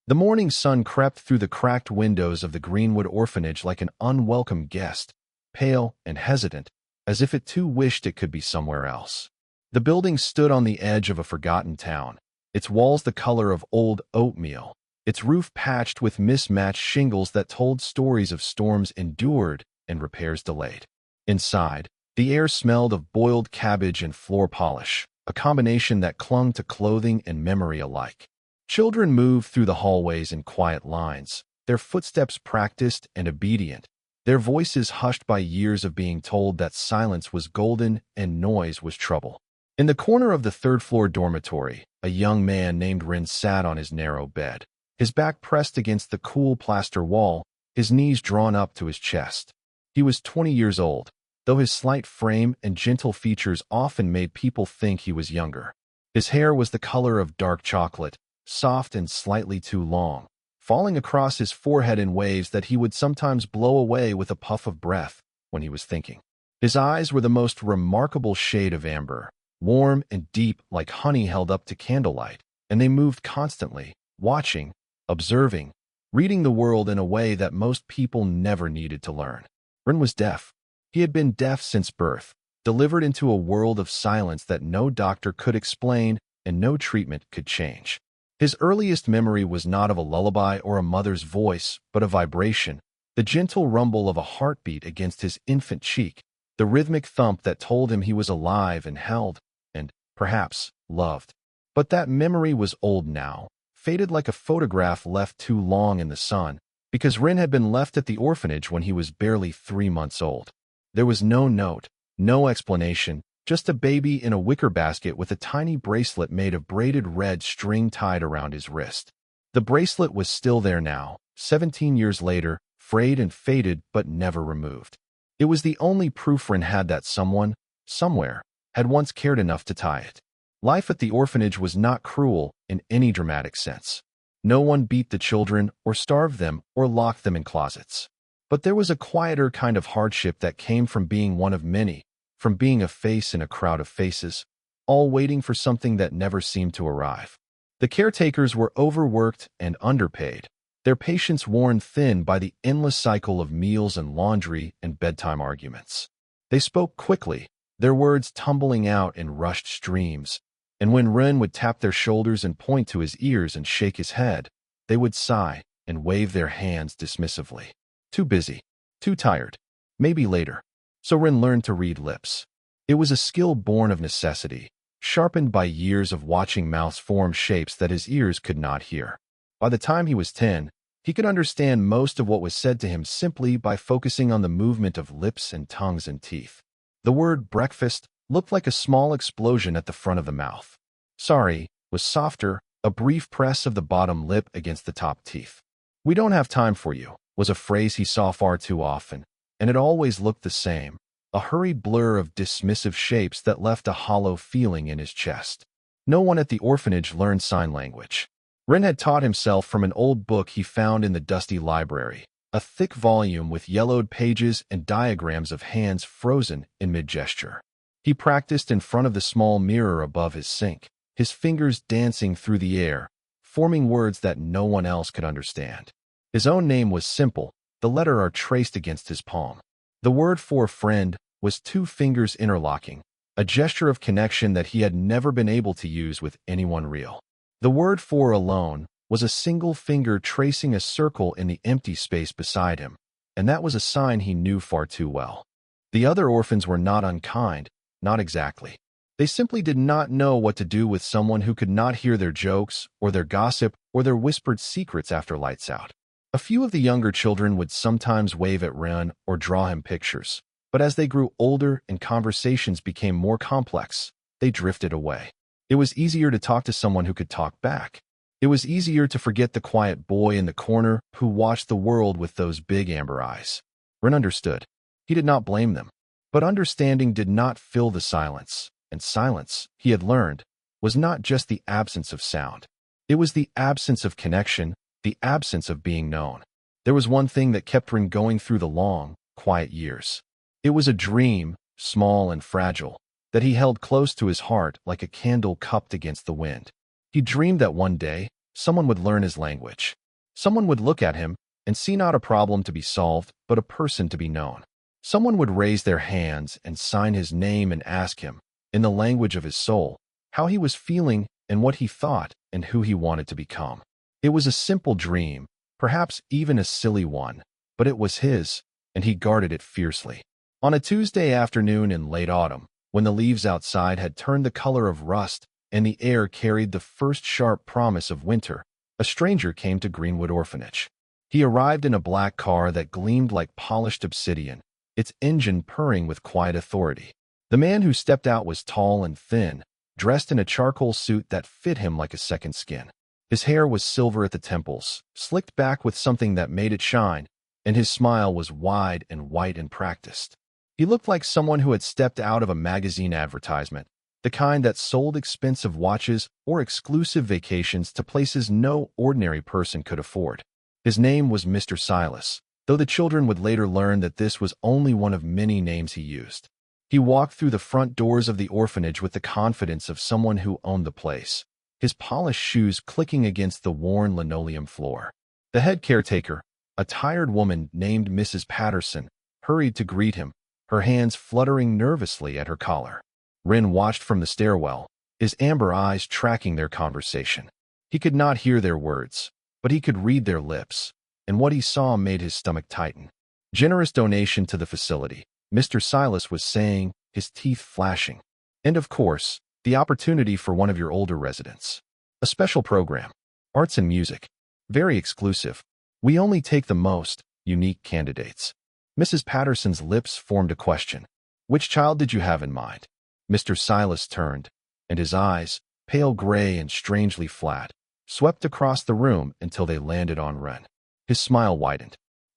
The morning sun crept through the cracked windows of the Greenwood orphanage like an unwelcome guest, pale and hesitant, as if it too wished it could be somewhere else. The building stood on the edge of a forgotten town, its walls the color of old oatmeal, its roof patched with mismatched shingles that told stories of storms endured and repairs delayed. Inside, the air smelled of boiled cabbage and floor polish, a combination that clung to clothing and memory alike. Children moved through the hallways in quiet lines, their footsteps practiced and obedient, their voices hushed by years of being told that silence was golden and noise was trouble. In the corner of the third-floor dormitory, a young man named Rin sat on his narrow bed, his back pressed against the cool plaster wall, his knees drawn up to his chest. He was 20 years old, though his slight frame and gentle features often made people think he was younger. His hair was the color of dark chocolate, soft and slightly too long, falling across his forehead in waves that he would sometimes blow away with a puff of breath when he was thinking. His eyes were the most remarkable shade of amber, warm and deep like honey held up to candlelight, and they moved constantly, watching, observing, reading the world in a way that most people never needed to learn. Rin was deaf. He had been deaf since birth, delivered into a world of silence that no doctor could explain and no treatment could change. His earliest memory was not of a lullaby or a mother's voice, but a vibration, the gentle rumble of a heartbeat against his infant cheek, the rhythmic thump that told him he was alive and held, and, perhaps, loved. But that memory was old now, faded like a photograph left too long in the sun, because Rin had been left at the orphanage when he was barely 3 months old. There was no note, no explanation, just a baby in a wicker basket with a tiny bracelet made of braided red string tied around his wrist. The bracelet was still there now, 17 years later, frayed and faded but never removed. It was the only proof Rin had that someone, somewhere, had once cared enough to tie it. Life at the orphanage was not cruel in any dramatic sense. No one beat the children or starved them or locked them in closets. But there was a quieter kind of hardship that came from being one of many, from being a face in a crowd of faces, all waiting for something that never seemed to arrive. The caretakers were overworked and underpaid, their patience worn thin by the endless cycle of meals and laundry and bedtime arguments. They spoke quickly, their words tumbling out in rushed streams, and when Rin would tap their shoulders and point to his ears and shake his head, they would sigh and wave their hands dismissively. Too busy, too tired, maybe later. So Rin learned to read lips. It was a skill born of necessity, sharpened by years of watching mouths form shapes that his ears could not hear. By the time he was 10, he could understand most of what was said to him simply by focusing on the movement of lips and tongues and teeth. The word breakfast looked like a small explosion at the front of the mouth. Sorry was softer, a brief press of the bottom lip against the top teeth. We don't have time for you was a phrase he saw far too often, and it always looked the same, a hurried blur of dismissive shapes that left a hollow feeling in his chest. No one at the orphanage learned sign language. Rin had taught himself from an old book he found in the dusty library, a thick volume with yellowed pages and diagrams of hands frozen in mid-gesture. He practiced in front of the small mirror above his sink, his fingers dancing through the air, forming words that no one else could understand. His own name was simple, the letter R traced against his palm. The word for friend was 2 fingers interlocking, a gesture of connection that he had never been able to use with anyone real. The word for alone was a single finger tracing a circle in the empty space beside him, and that was a sign he knew far too well. The other orphans were not unkind, not exactly. They simply did not know what to do with someone who could not hear their jokes or their gossip or their whispered secrets after lights out. A few of the younger children would sometimes wave at Rin or draw him pictures, but as they grew older and conversations became more complex, they drifted away. It was easier to talk to someone who could talk back. It was easier to forget the quiet boy in the corner who watched the world with those big amber eyes. Rin understood. He did not blame them. But understanding did not fill the silence, and silence, he had learned, was not just the absence of sound. It was the absence of connection, the absence of being known. There was one thing that kept Rin going through the long, quiet years. It was a dream, small and fragile, that he held close to his heart like a candle cupped against the wind. He dreamed that one day, someone would learn his language. Someone would look at him and see not a problem to be solved, but a person to be known. Someone would raise their hands and sign his name and ask him, in the language of his soul, how he was feeling and what he thought and who he wanted to become. It was a simple dream, perhaps even a silly one, but it was his, and he guarded it fiercely. On a Tuesday afternoon in late autumn, when the leaves outside had turned the color of rust and the air carried the first sharp promise of winter, a stranger came to Greenwood Orphanage. He arrived in a black car that gleamed like polished obsidian, its engine purring with quiet authority. The man who stepped out was tall and thin, dressed in a charcoal suit that fit him like a second skin. His hair was silver at the temples, slicked back with something that made it shine, and his smile was wide and white and practiced. He looked like someone who had stepped out of a magazine advertisement, the kind that sold expensive watches or exclusive vacations to places no ordinary person could afford. His name was Mr. Silas, though the children would later learn that this was only one of many names he used. He walked through the front doors of the orphanage with the confidence of someone who owned the place, his polished shoes clicking against the worn linoleum floor. The head caretaker, a tired woman named Mrs. Patterson, hurried to greet him, her hands fluttering nervously at her collar. Wren watched from the stairwell, his amber eyes tracking their conversation. He could not hear their words, but he could read their lips, and what he saw made his stomach tighten. Generous donation to the facility, Mr. Silas was saying, his teeth flashing. And of course, the opportunity for one of your older residents. A special program. Arts and music. Very exclusive. We only take the most unique candidates. Mrs. Patterson's lips formed a question. Which child did you have in mind? Mr. Silas turned, and his eyes, pale gray and strangely flat, swept across the room until they landed on Wren. His smile widened.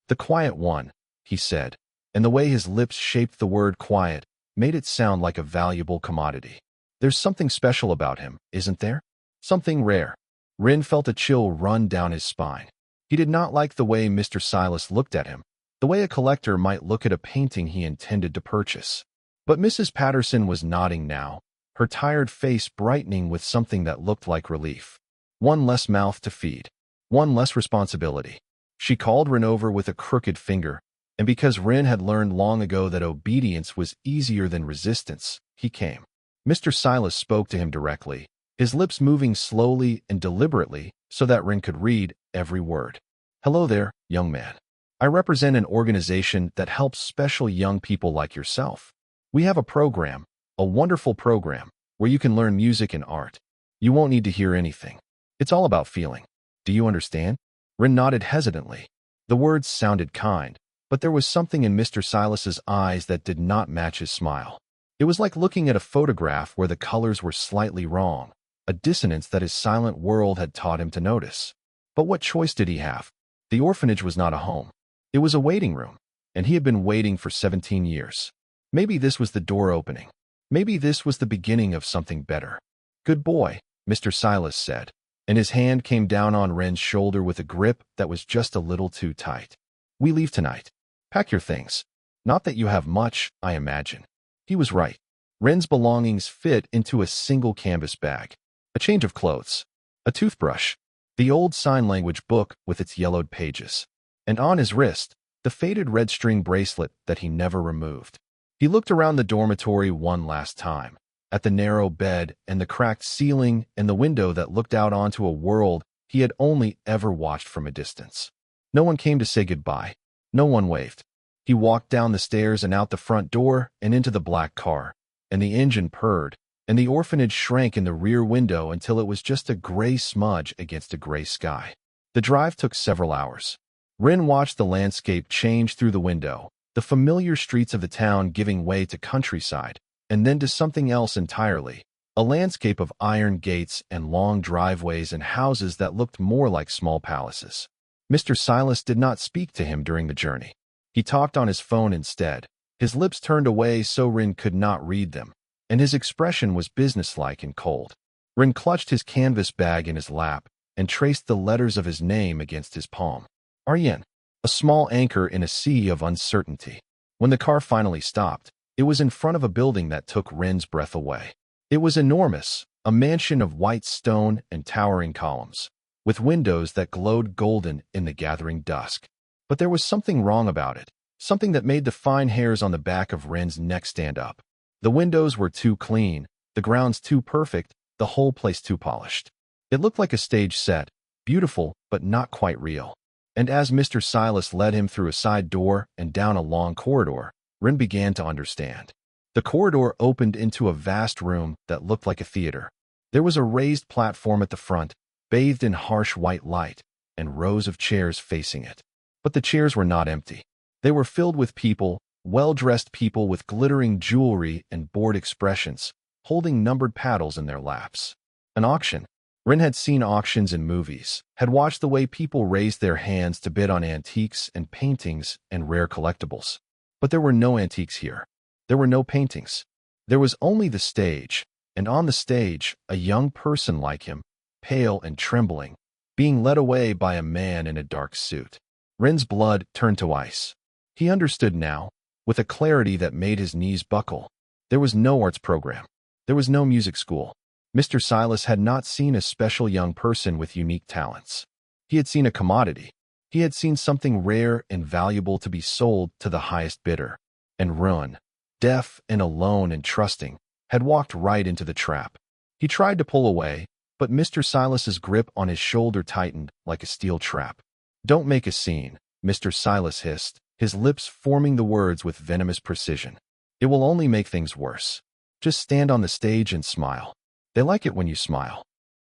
The quiet one, he said, and the way his lips shaped the word quiet made it sound like a valuable commodity. There's something special about him, isn't there? Something rare. Wren felt a chill run down his spine. He did not like the way Mr. Silas looked at him, the way a collector might look at a painting he intended to purchase. But Mrs. Patterson was nodding now, her tired face brightening with something that looked like relief. One less mouth to feed. One less responsibility. She called Wren over with a crooked finger, and because Wren had learned long ago that obedience was easier than resistance, he came. Mr. Silas spoke to him directly, his lips moving slowly and deliberately so that Wren could read every word. Hello there, young man. I represent an organization that helps special young people like yourself. We have a program, a wonderful program, where you can learn music and art. You won't need to hear anything. It's all about feeling. Do you understand? Wren nodded hesitantly. The words sounded kind, but there was something in Mr. Silas's eyes that did not match his smile. It was like looking at a photograph where the colors were slightly wrong, a dissonance that his silent world had taught him to notice. But what choice did he have? The orphanage was not a home. It was a waiting room, and he had been waiting for 17 years. Maybe this was the door opening. Maybe this was the beginning of something better. Good boy, Mr. Silas said, and his hand came down on Wren's shoulder with a grip that was just a little too tight. We leave tonight. Pack your things. Not that you have much, I imagine. He was right. Wren's belongings fit into a single canvas bag. A change of clothes. A toothbrush. The old sign language book with its yellowed pages. And on his wrist, the faded red string bracelet that he never removed. He looked around the dormitory one last time, at the narrow bed and the cracked ceiling and the window that looked out onto a world he had only ever watched from a distance. No one came to say goodbye. No one waved. He walked down the stairs and out the front door and into the black car, and the engine purred, and the orphanage shrank in the rear window until it was just a gray smudge against a gray sky. The drive took several hours. Wren watched the landscape change through the window, the familiar streets of the town giving way to countryside, and then to something else entirely, a landscape of iron gates and long driveways and houses that looked more like small palaces. Mr. Silas did not speak to him during the journey. He talked on his phone instead, his lips turned away so Wren could not read them, and his expression was businesslike and cold. Wren clutched his canvas bag in his lap and traced the letters of his name against his palm. Arjen. A small anchor in a sea of uncertainty. When the car finally stopped, it was in front of a building that took Wren's breath away. It was enormous, a mansion of white stone and towering columns. with windows that glowed golden in the gathering dusk. But there was something wrong about it, something that made the fine hairs on the back of Ren's neck stand up. The windows were too clean, the grounds too perfect, the whole place too polished. It looked like a stage set, beautiful but not quite real. And as Mr. Silas led him through a side door and down a long corridor, Ren began to understand. The corridor opened into a vast room that looked like a theater. There was a raised platform at the front, bathed in harsh white light, and rows of chairs facing it. But the chairs were not empty. They were filled with people, well-dressed people with glittering jewelry and bored expressions, holding numbered paddles in their laps. An auction. Ren had seen auctions in movies, had watched the way people raised their hands to bid on antiques and paintings and rare collectibles. But there were no antiques here. There were no paintings. There was only the stage, and on the stage, a young person like him, pale and trembling, being led away by a man in a dark suit. Ren's blood turned to ice. He understood now, with a clarity that made his knees buckle. There was no arts program. There was no music school. Mr. Silas had not seen a special young person with unique talents. He had seen a commodity. He had seen something rare and valuable to be sold to the highest bidder. And Ren, deaf and alone and trusting, had walked right into the trap. He tried to pull away, but Mr. Silas's grip on his shoulder tightened like a steel trap. "Don't make a scene," Mr. Silas hissed, his lips forming the words with venomous precision. "It will only make things worse. Just stand on the stage and smile. They like it when you smile."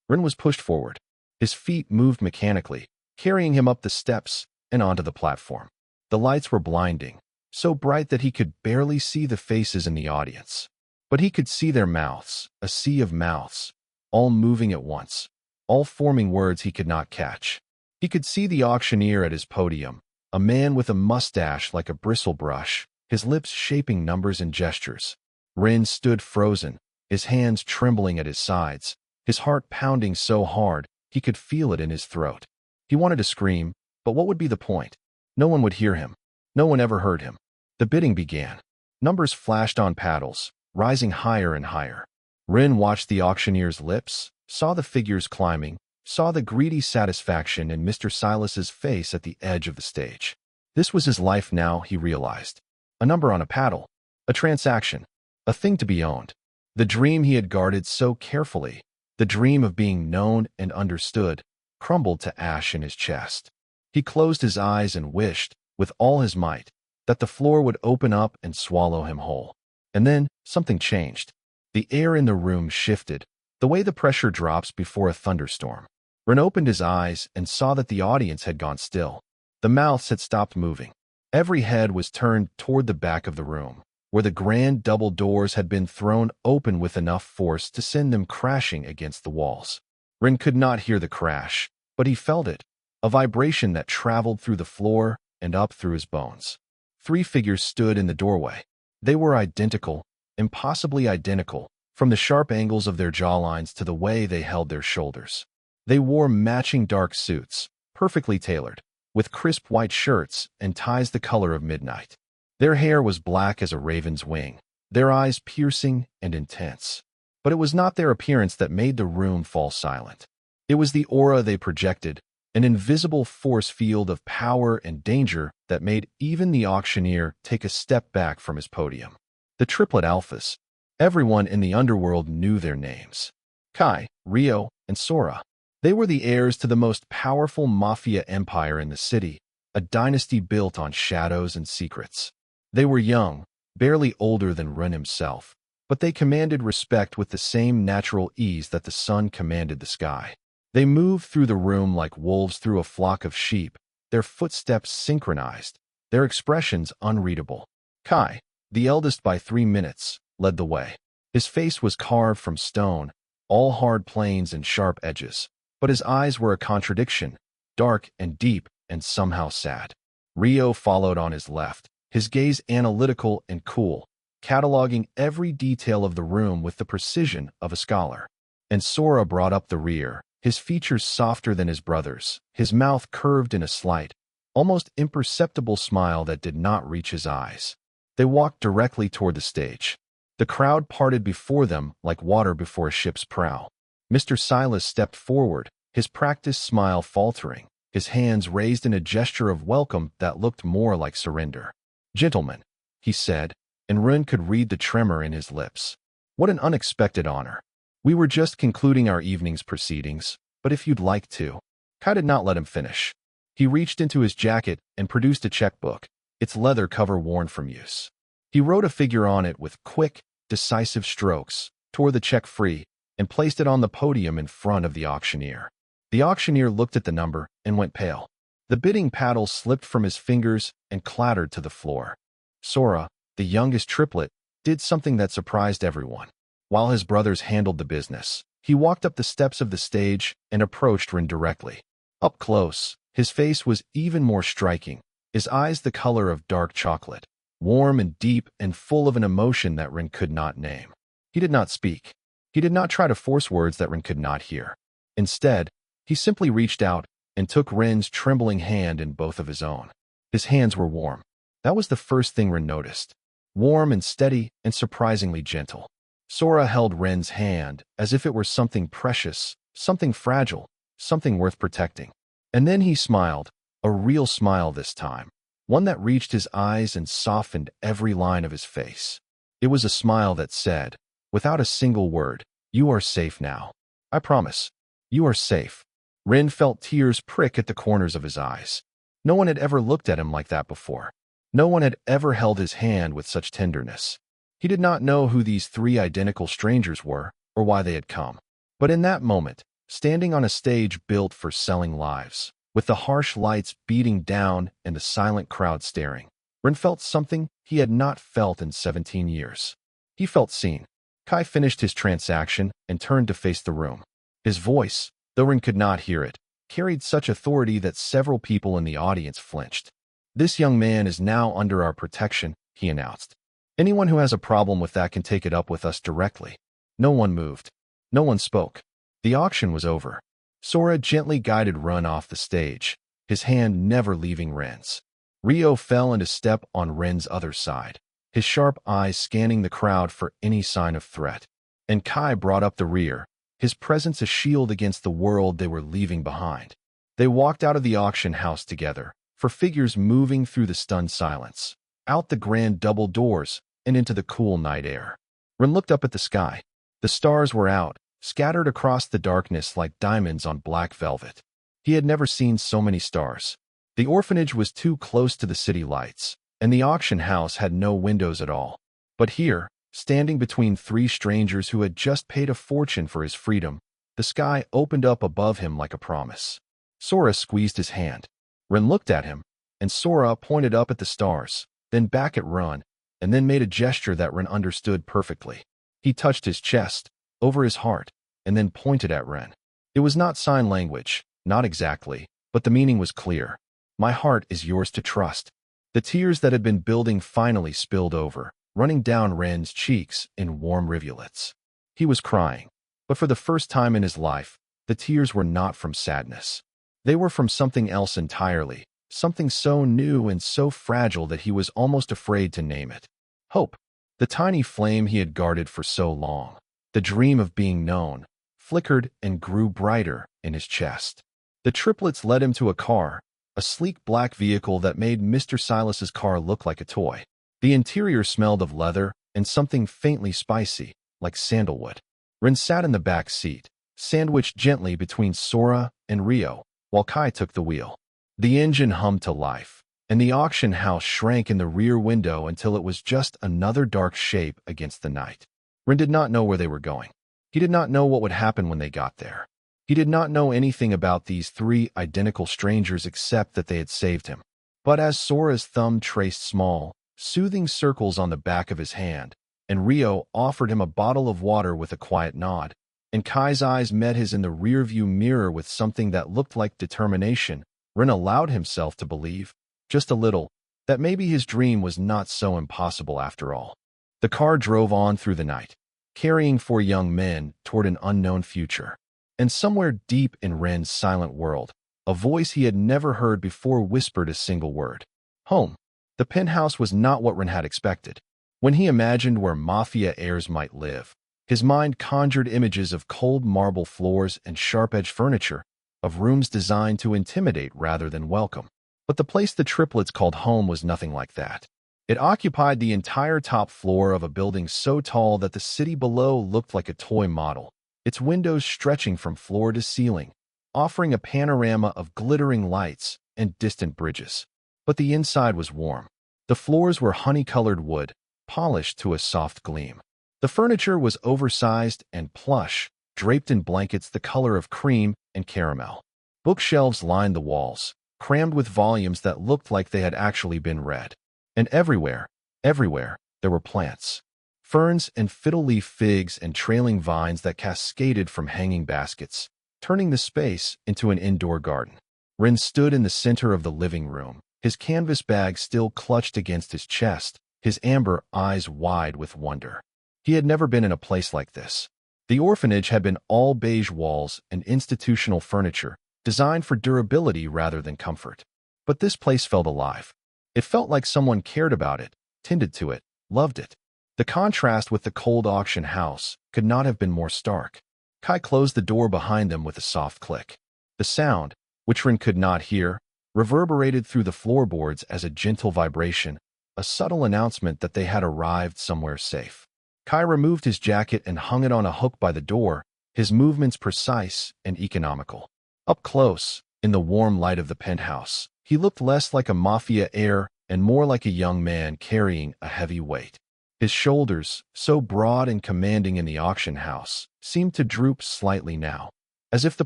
Ren was pushed forward. His feet moved mechanically, carrying him up the steps and onto the platform. The lights were blinding, so bright that he could barely see the faces in the audience. But he could see their mouths, a sea of mouths, all moving at once, all forming words he could not catch. He could see the auctioneer at his podium, a man with a mustache like a bristle brush, his lips shaping numbers and gestures. Ren stood frozen, his hands trembling at his sides, his heart pounding so hard he could feel it in his throat. He wanted to scream, but what would be the point? No one would hear him. No one ever heard him. The bidding began. Numbers flashed on paddles, rising higher and higher. Ren watched the auctioneer's lips, saw the figures climbing, saw the greedy satisfaction in Mr. Silas's face at the edge of the stage. This was his life now, he realized. A number on a paddle. A transaction. A thing to be owned. The dream he had guarded so carefully, the dream of being known and understood, crumbled to ash in his chest. He closed his eyes and wished, with all his might, that the floor would open up and swallow him whole. And then something changed. The air in the room shifted, the way the pressure drops before a thunderstorm. Ren opened his eyes and saw that the audience had gone still. The mouths had stopped moving. Every head was turned toward the back of the room, where the grand double doors had been thrown open with enough force to send them crashing against the walls. Ren could not hear the crash, but he felt it, a vibration that traveled through the floor and up through his bones. 3 figures stood in the doorway. They were identical, impossibly identical, from the sharp angles of their jawlines to the way they held their shoulders. They wore matching dark suits, perfectly tailored, with crisp white shirts and ties the color of midnight. Their hair was black as a raven's wing, their eyes piercing and intense. But it was not their appearance that made the room fall silent. It was the aura they projected, an invisible force field of power and danger that made even the auctioneer take a step back from his podium. The Triplet Alphas. Everyone in the underworld knew their names. Kai, Rio, and Sora. They were the heirs to the most powerful mafia empire in the city, a dynasty built on shadows and secrets. They were young, barely older than Ren himself, but they commanded respect with the same natural ease that the sun commanded the sky. They moved through the room like wolves through a flock of sheep, their footsteps synchronized, their expressions unreadable. Kai, the eldest by 3 minutes, led the way. His face was carved from stone, all hard planes and sharp edges, but his eyes were a contradiction, dark and deep and somehow sad. Rio followed on his left, his gaze analytical and cool, cataloging every detail of the room with the precision of a scholar. And Sora brought up the rear, his features softer than his brother's, his mouth curved in a slight, almost imperceptible smile that did not reach his eyes. They walked directly toward the stage. The crowd parted before them like water before a ship's prow. Mr. Silas stepped forward, his practiced smile faltering, his hands raised in a gesture of welcome that looked more like surrender. "Gentlemen," he said, and Ren could read the tremor in his lips. "What an unexpected honor. We were just concluding our evening's proceedings, but if you'd like to." Kai did not let him finish. He reached into his jacket and produced a checkbook, its leather cover worn from use. He wrote a figure on it with quick, decisive strokes, tore the check free, and placed it on the podium in front of the auctioneer. The auctioneer looked at the number and went pale. The bidding paddle slipped from his fingers and clattered to the floor. Sora, the youngest triplet, did something that surprised everyone. While his brothers handled the business, he walked up the steps of the stage and approached Rin directly. Up close, his face was even more striking, his eyes the color of dark chocolate, warm and deep and full of an emotion that Rin could not name. He did not speak. He did not try to force words that Rin could not hear. Instead, he simply reached out and took Rin's trembling hand in both of his own. His hands were warm. That was the first thing Rin noticed. Warm and steady and surprisingly gentle. Sora held Rin's hand as if it were something precious, something fragile, something worth protecting. And then he smiled, a real smile this time, one that reached his eyes and softened every line of his face. It was a smile that said, without a single word, "You are safe now. I promise. You are safe." Rin felt tears prick at the corners of his eyes. No one had ever looked at him like that before. No one had ever held his hand with such tenderness. He did not know who these three identical strangers were or why they had come. But in that moment, standing on a stage built for selling lives, with the harsh lights beating down and the silent crowd staring, Rin felt something he had not felt in 17 years. He felt seen. Kai finished his transaction and turned to face the room. His voice, though Rin could not hear it, carried such authority that several people in the audience flinched. "This young man is now under our protection," he announced. "Anyone who has a problem with that can take it up with us directly." No one moved. No one spoke. The auction was over. Sora gently guided Rin off the stage, his hand never leaving Rin's. Rio fell into step on Rin's other side, his sharp eyes scanning the crowd for any sign of threat. And Kai brought up the rear, his presence a shield against the world they were leaving behind. They walked out of the auction house together, for figures moving through the stunned silence, out the grand double doors and into the cool night air. Rin looked up at the sky. The stars were out, scattered across the darkness like diamonds on black velvet. He had never seen so many stars. The orphanage was too close to the city lights, and the auction house had no windows at all. But here, standing between three strangers who had just paid a fortune for his freedom, the sky opened up above him like a promise. Sora squeezed his hand. Rin looked at him, and Sora pointed up at the stars, then back at Rin, and then made a gesture that Rin understood perfectly. He touched his chest, over his heart, and then pointed at Rin. It was not sign language, not exactly, but the meaning was clear. "My heart is yours to trust." The tears that had been building finally spilled over, running down Rin's cheeks in warm rivulets. He was crying, but for the first time in his life, the tears were not from sadness. They were from something else entirely, something so new and so fragile that he was almost afraid to name it. Hope, the tiny flame he had guarded for so long, the dream of being known, flickered and grew brighter in his chest. The triplets led him to a car, a sleek black vehicle that made Mr. Silas's car look like a toy. The interior smelled of leather and something faintly spicy, like sandalwood. Rin sat in the back seat, sandwiched gently between Sora and Rio, while Kai took the wheel. The engine hummed to life, and the auction house shrank in the rear window until it was just another dark shape against the night. Rin did not know where they were going. He did not know what would happen when they got there. He did not know anything about these three identical strangers except that they had saved him. But as Sora's thumb traced small, soothing circles on the back of his hand, and Rio offered him a bottle of water with a quiet nod, and Kai's eyes met his in the rearview mirror with something that looked like determination, Rin allowed himself to believe, just a little, that maybe his dream was not so impossible after all. The car drove on through the night, carrying four young men toward an unknown future. And somewhere deep in Ren's silent world, a voice he had never heard before whispered a single word. Home. The penthouse was not what Ren had expected. When he imagined where mafia heirs might live, his mind conjured images of cold marble floors and sharp-edged furniture, of rooms designed to intimidate rather than welcome. But the place the triplets called home was nothing like that. It occupied the entire top floor of a building so tall that the city below looked like a toy model, its windows stretching from floor to ceiling, offering a panorama of glittering lights and distant bridges. But the inside was warm. The floors were honey-colored wood, polished to a soft gleam. The furniture was oversized and plush, draped in blankets the color of cream and caramel. Bookshelves lined the walls, crammed with volumes that looked like they had actually been read. And everywhere, there were plants. Ferns and fiddle-leaf figs and trailing vines that cascaded from hanging baskets, turning the space into an indoor garden. Rin stood in the center of the living room, his canvas bag still clutched against his chest, his amber eyes wide with wonder. He had never been in a place like this. The orphanage had been all beige walls and institutional furniture, designed for durability rather than comfort. But this place felt alive. It felt like someone cared about it, tended to it, loved it. The contrast with the cold auction house could not have been more stark. Kai closed the door behind them with a soft click. The sound, which Rin could not hear, reverberated through the floorboards as a gentle vibration, a subtle announcement that they had arrived somewhere safe. Kai removed his jacket and hung it on a hook by the door, his movements precise and economical. Up close, in the warm light of the penthouse, he looked less like a mafia heir and more like a young man carrying a heavy weight. His shoulders, so broad and commanding in the auction house, seemed to droop slightly now, as if the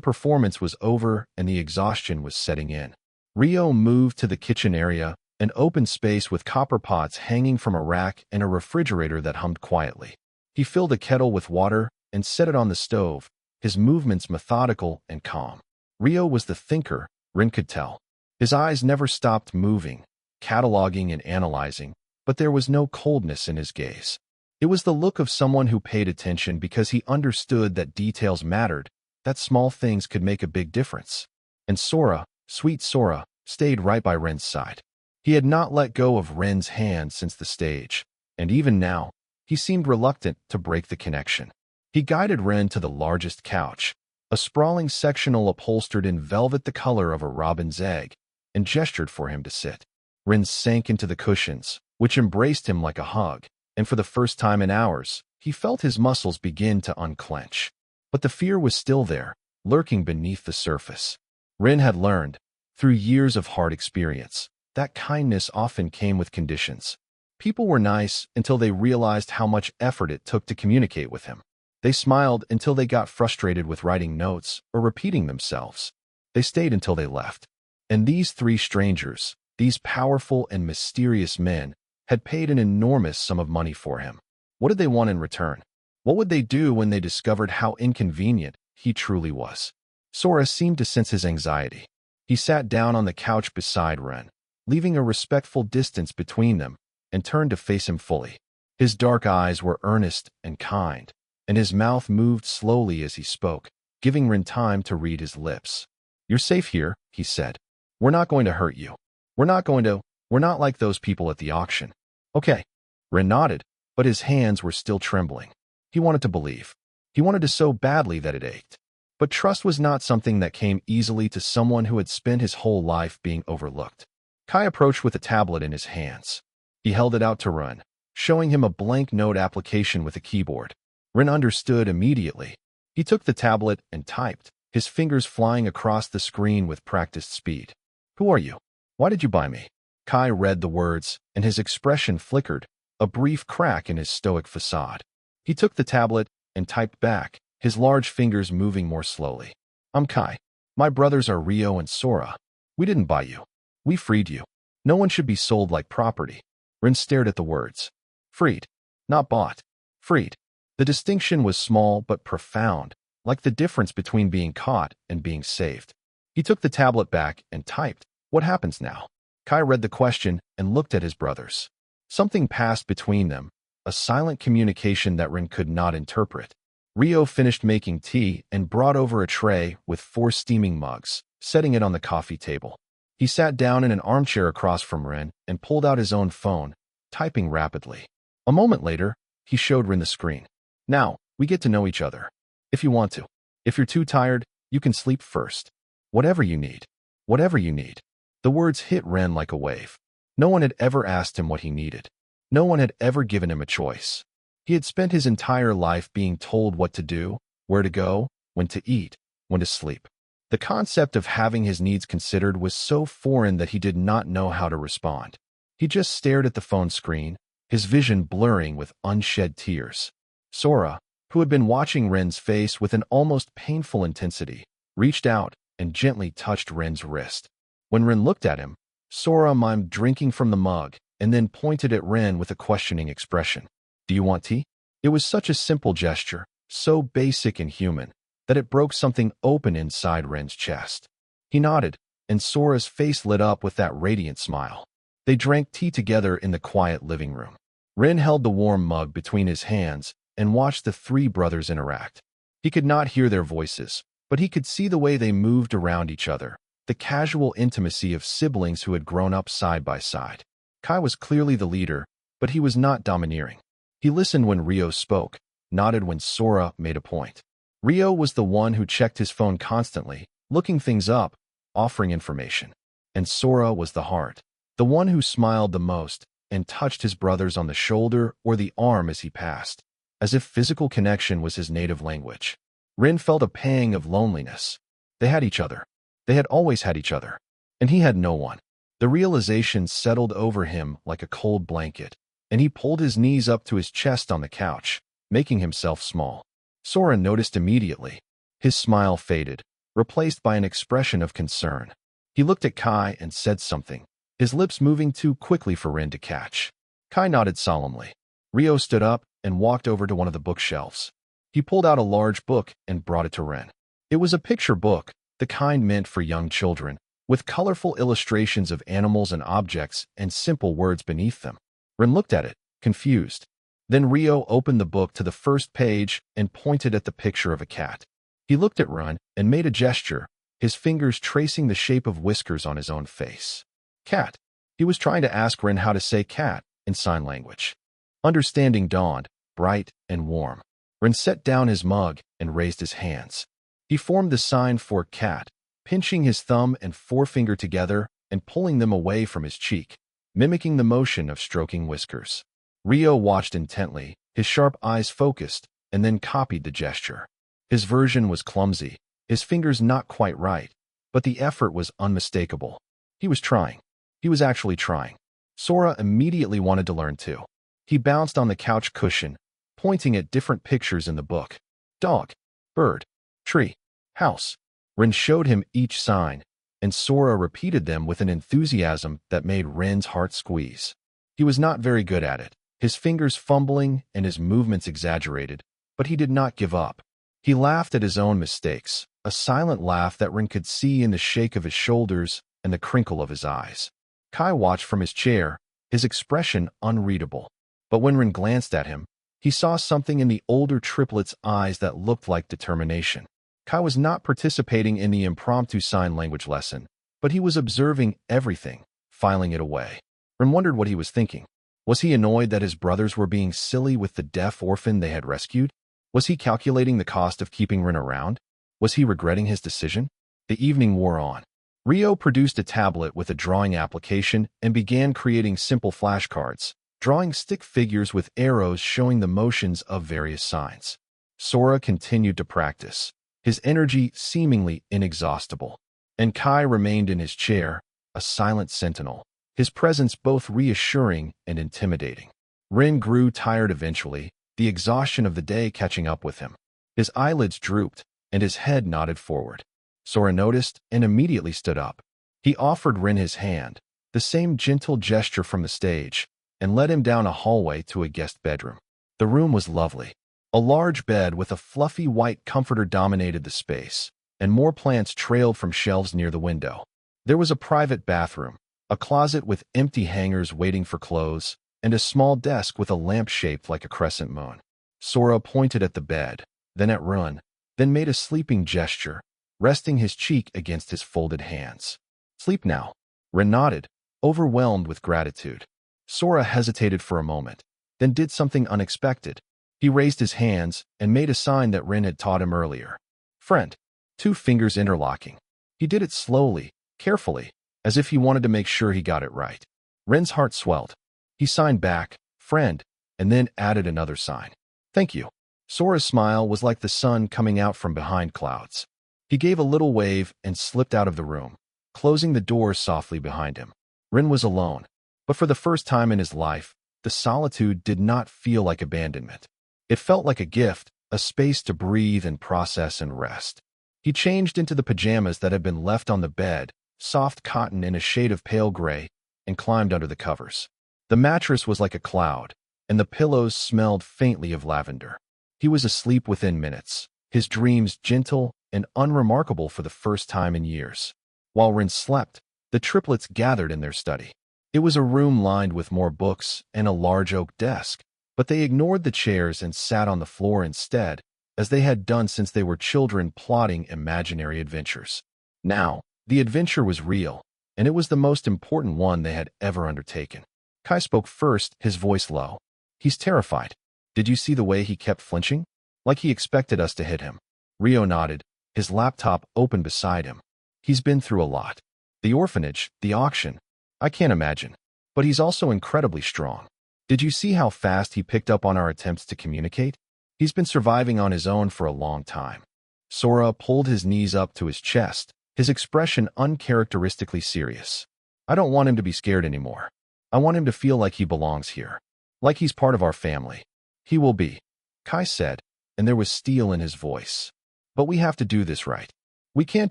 performance was over and the exhaustion was setting in. Rio moved to the kitchen area, an open space with copper pots hanging from a rack and a refrigerator that hummed quietly. He filled a kettle with water and set it on the stove, his movements methodical and calm. Rio was the thinker, Rin could tell. His eyes never stopped moving, cataloging and analyzing, but there was no coldness in his gaze. It was the look of someone who paid attention because he understood that details mattered, that small things could make a big difference. And Sora, sweet Sora, stayed right by Ren's side. He had not let go of Ren's hand since the stage, and even now, he seemed reluctant to break the connection. He guided Ren to the largest couch, a sprawling sectional upholstered in velvet the color of a robin's egg, and gestured for him to sit. Ren sank into the cushions, which embraced him like a hug, and for the first time in hours, he felt his muscles begin to unclench. But the fear was still there, lurking beneath the surface. Ren had learned, through years of hard experience, that kindness often came with conditions. People were nice until they realized how much effort it took to communicate with him. They smiled until they got frustrated with writing notes or repeating themselves. They stayed until they left. And these three strangers, these powerful and mysterious men, had paid an enormous sum of money for him. What did they want in return? What would they do when they discovered how inconvenient he truly was? Sora seemed to sense his anxiety. He sat down on the couch beside Ren, leaving a respectful distance between them, and turned to face him fully. His dark eyes were earnest and kind, and his mouth moved slowly as he spoke, giving Ren time to read his lips. "You're safe here," he said. "We're not going to hurt you. We're not like those people at the auction." "Okay." Ren nodded, but his hands were still trembling. He wanted to believe. He wanted to so badly that it ached. But trust was not something that came easily to someone who had spent his whole life being overlooked. Kai approached with a tablet in his hands. He held it out to Ren, showing him a blank note application with a keyboard. Ren understood immediately. He took the tablet and typed, his fingers flying across the screen with practiced speed. "Who are you? Why did you buy me?" Kai read the words, and his expression flickered, a brief crack in his stoic facade. He took the tablet and typed back, his large fingers moving more slowly. "I'm Kai. My brothers are Rio and Sora. We didn't buy you. We freed you. No one should be sold like property." Ren stared at the words. Freed. Not bought. Freed. The distinction was small but profound, like the difference between being caught and being saved. He took the tablet back and typed, "What happens now?" Kai read the question and looked at his brothers. Something passed between them, a silent communication that Ren could not interpret. Rio finished making tea and brought over a tray with 4 steaming mugs, setting it on the coffee table. He sat down in an armchair across from Ren and pulled out his own phone, typing rapidly. A moment later, he showed Ren the screen. "Now, we get to know each other. If you want to. If you're too tired, you can sleep first." Whatever you need. Whatever you need. The words hit Ren like a wave. No one had ever asked him what he needed. No one had ever given him a choice. He had spent his entire life being told what to do, where to go, when to eat, when to sleep. The concept of having his needs considered was so foreign that he did not know how to respond. He just stared at the phone screen, his vision blurring with unshed tears. Sora, who had been watching Ren's face with an almost painful intensity, reached out and gently touched Ren's wrist. When Ren looked at him, Sora mimed drinking from the mug and then pointed at Ren with a questioning expression. Do you want tea? It was such a simple gesture, so basic and human, that it broke something open inside Ren's chest. He nodded, and Sora's face lit up with that radiant smile. They drank tea together in the quiet living room. Ren held the warm mug between his hands and watched the three brothers interact. He could not hear their voices, but he could see the way they moved around each other, the casual intimacy of siblings who had grown up side by side. Kai was clearly the leader, but he was not domineering. He listened when Rio spoke, nodded when Sora made a point. Rio was the one who checked his phone constantly, looking things up, offering information. And Sora was the heart, the one who smiled the most and touched his brothers on the shoulder or the arm as he passed, as if physical connection was his native language. Rin felt a pang of loneliness. They had each other. They had always had each other. And he had no one. The realization settled over him like a cold blanket, and he pulled his knees up to his chest on the couch, making himself small. Sora noticed immediately. His smile faded, replaced by an expression of concern. He looked at Kai and said something, his lips moving too quickly for Rin to catch. Kai nodded solemnly. Rio stood up and walked over to one of the bookshelves. He pulled out a large book and brought it to Rin. It was a picture book, the kind meant for young children, with colorful illustrations of animals and objects and simple words beneath them. Rin looked at it, confused. Then Rio opened the book to the first page and pointed at the picture of a cat. He looked at Rin and made a gesture, his fingers tracing the shape of whiskers on his own face. Cat. He was trying to ask Rin how to say cat in sign language. Understanding dawned, bright and warm. Rin set down his mug and raised his hands. He formed the sign for cat, pinching his thumb and forefinger together and pulling them away from his cheek, mimicking the motion of stroking whiskers. Rio watched intently, his sharp eyes focused, and then copied the gesture. His version was clumsy, his fingers not quite right, but the effort was unmistakable. He was trying. He was actually trying. Sora immediately wanted to learn too. He bounced on the couch cushion, pointing at different pictures in the book. Dog, bird, tree, house. Rin showed him each sign, and Sora repeated them with an enthusiasm that made Rin's heart squeeze. He was not very good at it, his fingers fumbling and his movements exaggerated, but he did not give up. He laughed at his own mistakes, a silent laugh that Rin could see in the shake of his shoulders and the crinkle of his eyes. Kai watched from his chair, his expression unreadable. But when Rin glanced at him, he saw something in the older triplet's eyes that looked like determination. Kai was not participating in the impromptu sign language lesson, but he was observing everything, filing it away. Rin wondered what he was thinking. Was he annoyed that his brothers were being silly with the deaf orphan they had rescued? Was he calculating the cost of keeping Rin around? Was he regretting his decision? The evening wore on. Rio produced a tablet with a drawing application and began creating simple flashcards, drawing stick figures with arrows showing the motions of various signs. Sora continued to practice, his energy seemingly inexhaustible, and Kai remained in his chair, a silent sentinel, his presence both reassuring and intimidating. Rin grew tired eventually, the exhaustion of the day catching up with him. His eyelids drooped, and his head nodded forward. Sora noticed and immediately stood up. He offered Rin his hand, the same gentle gesture from the stage, and led him down a hallway to a guest bedroom. The room was lovely. A large bed with a fluffy white comforter dominated the space, and more plants trailed from shelves near the window. There was a private bathroom, a closet with empty hangers waiting for clothes, and a small desk with a lamp shaped like a crescent moon. Sora pointed at the bed, then at Rin, then made a sleeping gesture, resting his cheek against his folded hands. Sleep now. Rin nodded, overwhelmed with gratitude. Sora hesitated for a moment, then did something unexpected. He raised his hands and made a sign that Rin had taught him earlier. Friend. 2 fingers interlocking. He did it slowly, carefully, as if he wanted to make sure he got it right. Ren's heart swelled. He signed back, "Friend," and then added another sign. "Thank you." Sora's smile was like the sun coming out from behind clouds. He gave a little wave and slipped out of the room, closing the door softly behind him. Ren was alone, but for the first time in his life, the solitude did not feel like abandonment. It felt like a gift, a space to breathe and process and rest. He changed into the pajamas that had been left on the bed, soft cotton in a shade of pale gray, and climbed under the covers. The mattress was like a cloud, and the pillows smelled faintly of lavender. He was asleep within minutes, his dreams gentle and unremarkable for the first time in years. While Ren slept, the triplets gathered in their study. It was a room lined with more books and a large oak desk, but they ignored the chairs and sat on the floor instead, as they had done since they were children plotting imaginary adventures. Now, the adventure was real, and it was the most important one they had ever undertaken. Kai spoke first, his voice low. "He's terrified. Did you see the way he kept flinching? Like he expected us to hit him." Rio nodded, his laptop open beside him. "He's been through a lot. The orphanage, the auction. I can't imagine. But he's also incredibly strong. Did you see how fast he picked up on our attempts to communicate? He's been surviving on his own for a long time." Sora pulled his knees up to his chest, his expression uncharacteristically serious. "I don't want him to be scared anymore. I want him to feel like he belongs here. Like he's part of our family. He will be," Kai said, and there was steel in his voice. "But we have to do this right. We can't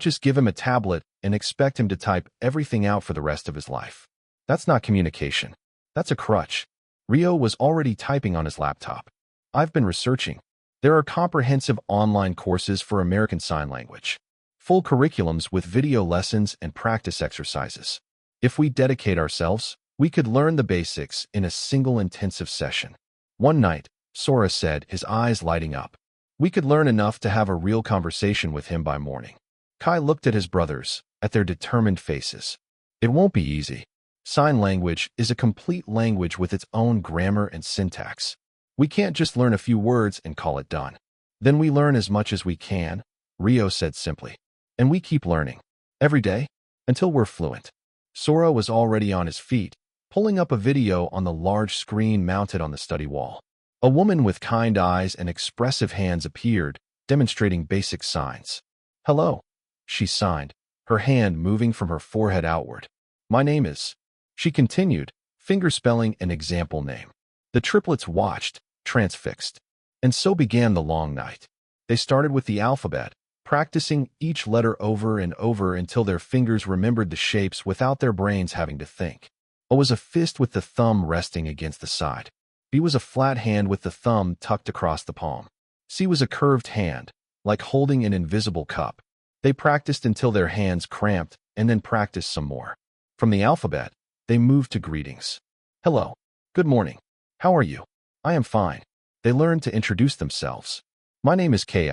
just give him a tablet and expect him to type everything out for the rest of his life. That's not communication. That's a crutch." Rio was already typing on his laptop. "I've been researching. There are comprehensive online courses for American Sign Language. Full curriculums with video lessons and practice exercises. If we dedicate ourselves, we could learn the basics in a single intensive session." One night, Sora said, his eyes lighting up. "We could learn enough to have a real conversation with him by morning." Kai looked at his brothers, at their determined faces. "It won't be easy. Sign language is a complete language with its own grammar and syntax. We can't just learn a few words and call it done." "Then we learn as much as we can," Rio said simply. "And we keep learning. Every day. Until we're fluent." Sora was already on his feet, pulling up a video on the large screen mounted on the study wall. A woman with kind eyes and expressive hands appeared, demonstrating basic signs. "Hello," she signed, her hand moving from her forehead outward. "My name is," she continued, fingerspelling an example name. The triplets watched, transfixed. And so began the long night. They started with the alphabet, practicing each letter over and over until their fingers remembered the shapes without their brains having to think. A was a fist with the thumb resting against the side. B was a flat hand with the thumb tucked across the palm. C was a curved hand, like holding an invisible cup. They practiced until their hands cramped, and then practiced some more. From the alphabet, they moved to greetings. "Hello. Good morning. How are you?" "I am fine." They learned to introduce themselves. "My name is Ki.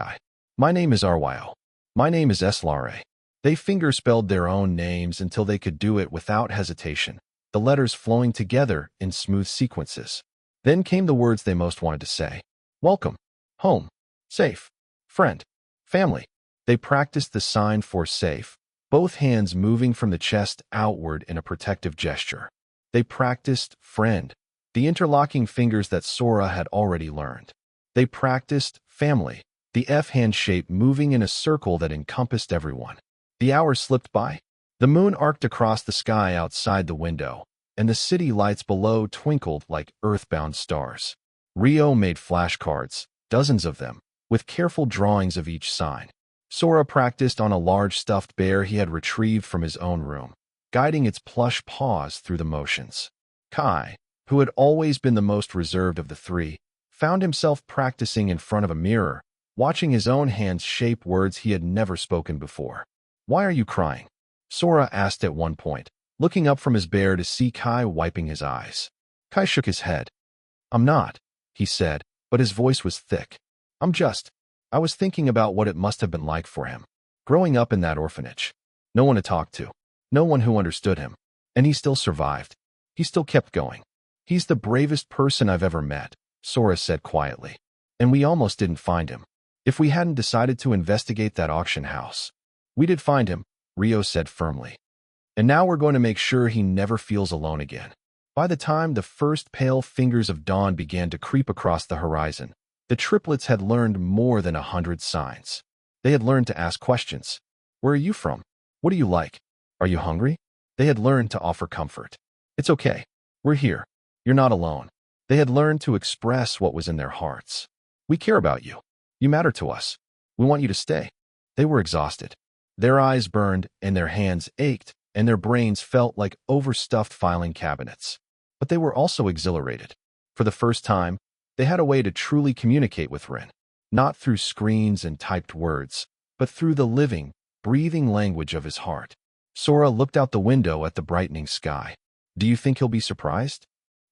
My name is Ryo. My name is Slra." They fingerspelled their own names until they could do it without hesitation, the letters flowing together in smooth sequences. Then came the words they most wanted to say. Welcome. Home. Safe. Friend. Family. They practiced the sign for safe, both hands moving from the chest outward in a protective gesture. They practiced friend, the interlocking fingers that Sora had already learned. They practiced family, the F hand shape moving in a circle that encompassed everyone. The hours slipped by. The moon arced across the sky outside the window, and the city lights below twinkled like earthbound stars. Rio made flashcards, dozens of them, with careful drawings of each sign. Sora practiced on a large stuffed bear he had retrieved from his own room, guiding its plush paws through the motions. Kai, who had always been the most reserved of the three, found himself practicing in front of a mirror, watching his own hands shape words he had never spoken before. "Why are you crying?" Sora asked at one point, looking up from his bear to see Kai wiping his eyes. Kai shook his head. "I'm not," he said, but his voice was thick. I was thinking about what it must have been like for him, growing up in that orphanage. No one to talk to, no one who understood him. And he still survived. He still kept going. He's the bravest person I've ever met," Sora said quietly. "And we almost didn't find him. If we hadn't decided to investigate that auction house. We did find him, Rio said firmly. And now we're going to make sure he never feels alone again. By the time the first pale fingers of dawn began to creep across the horizon, the triplets had learned more than 100 signs. They had learned to ask questions. Where are you from? What do you like? Are you hungry? They had learned to offer comfort. It's okay. We're here. You're not alone. They had learned to express what was in their hearts. We care about you. You matter to us. We want you to stay. They were exhausted. Their eyes burned and their hands ached, and their brains felt like overstuffed filing cabinets. But they were also exhilarated. For the first time, they had a way to truly communicate with Rin, not through screens and typed words, but through the living, breathing language of his heart. Sora looked out the window at the brightening sky. Do you think he'll be surprised?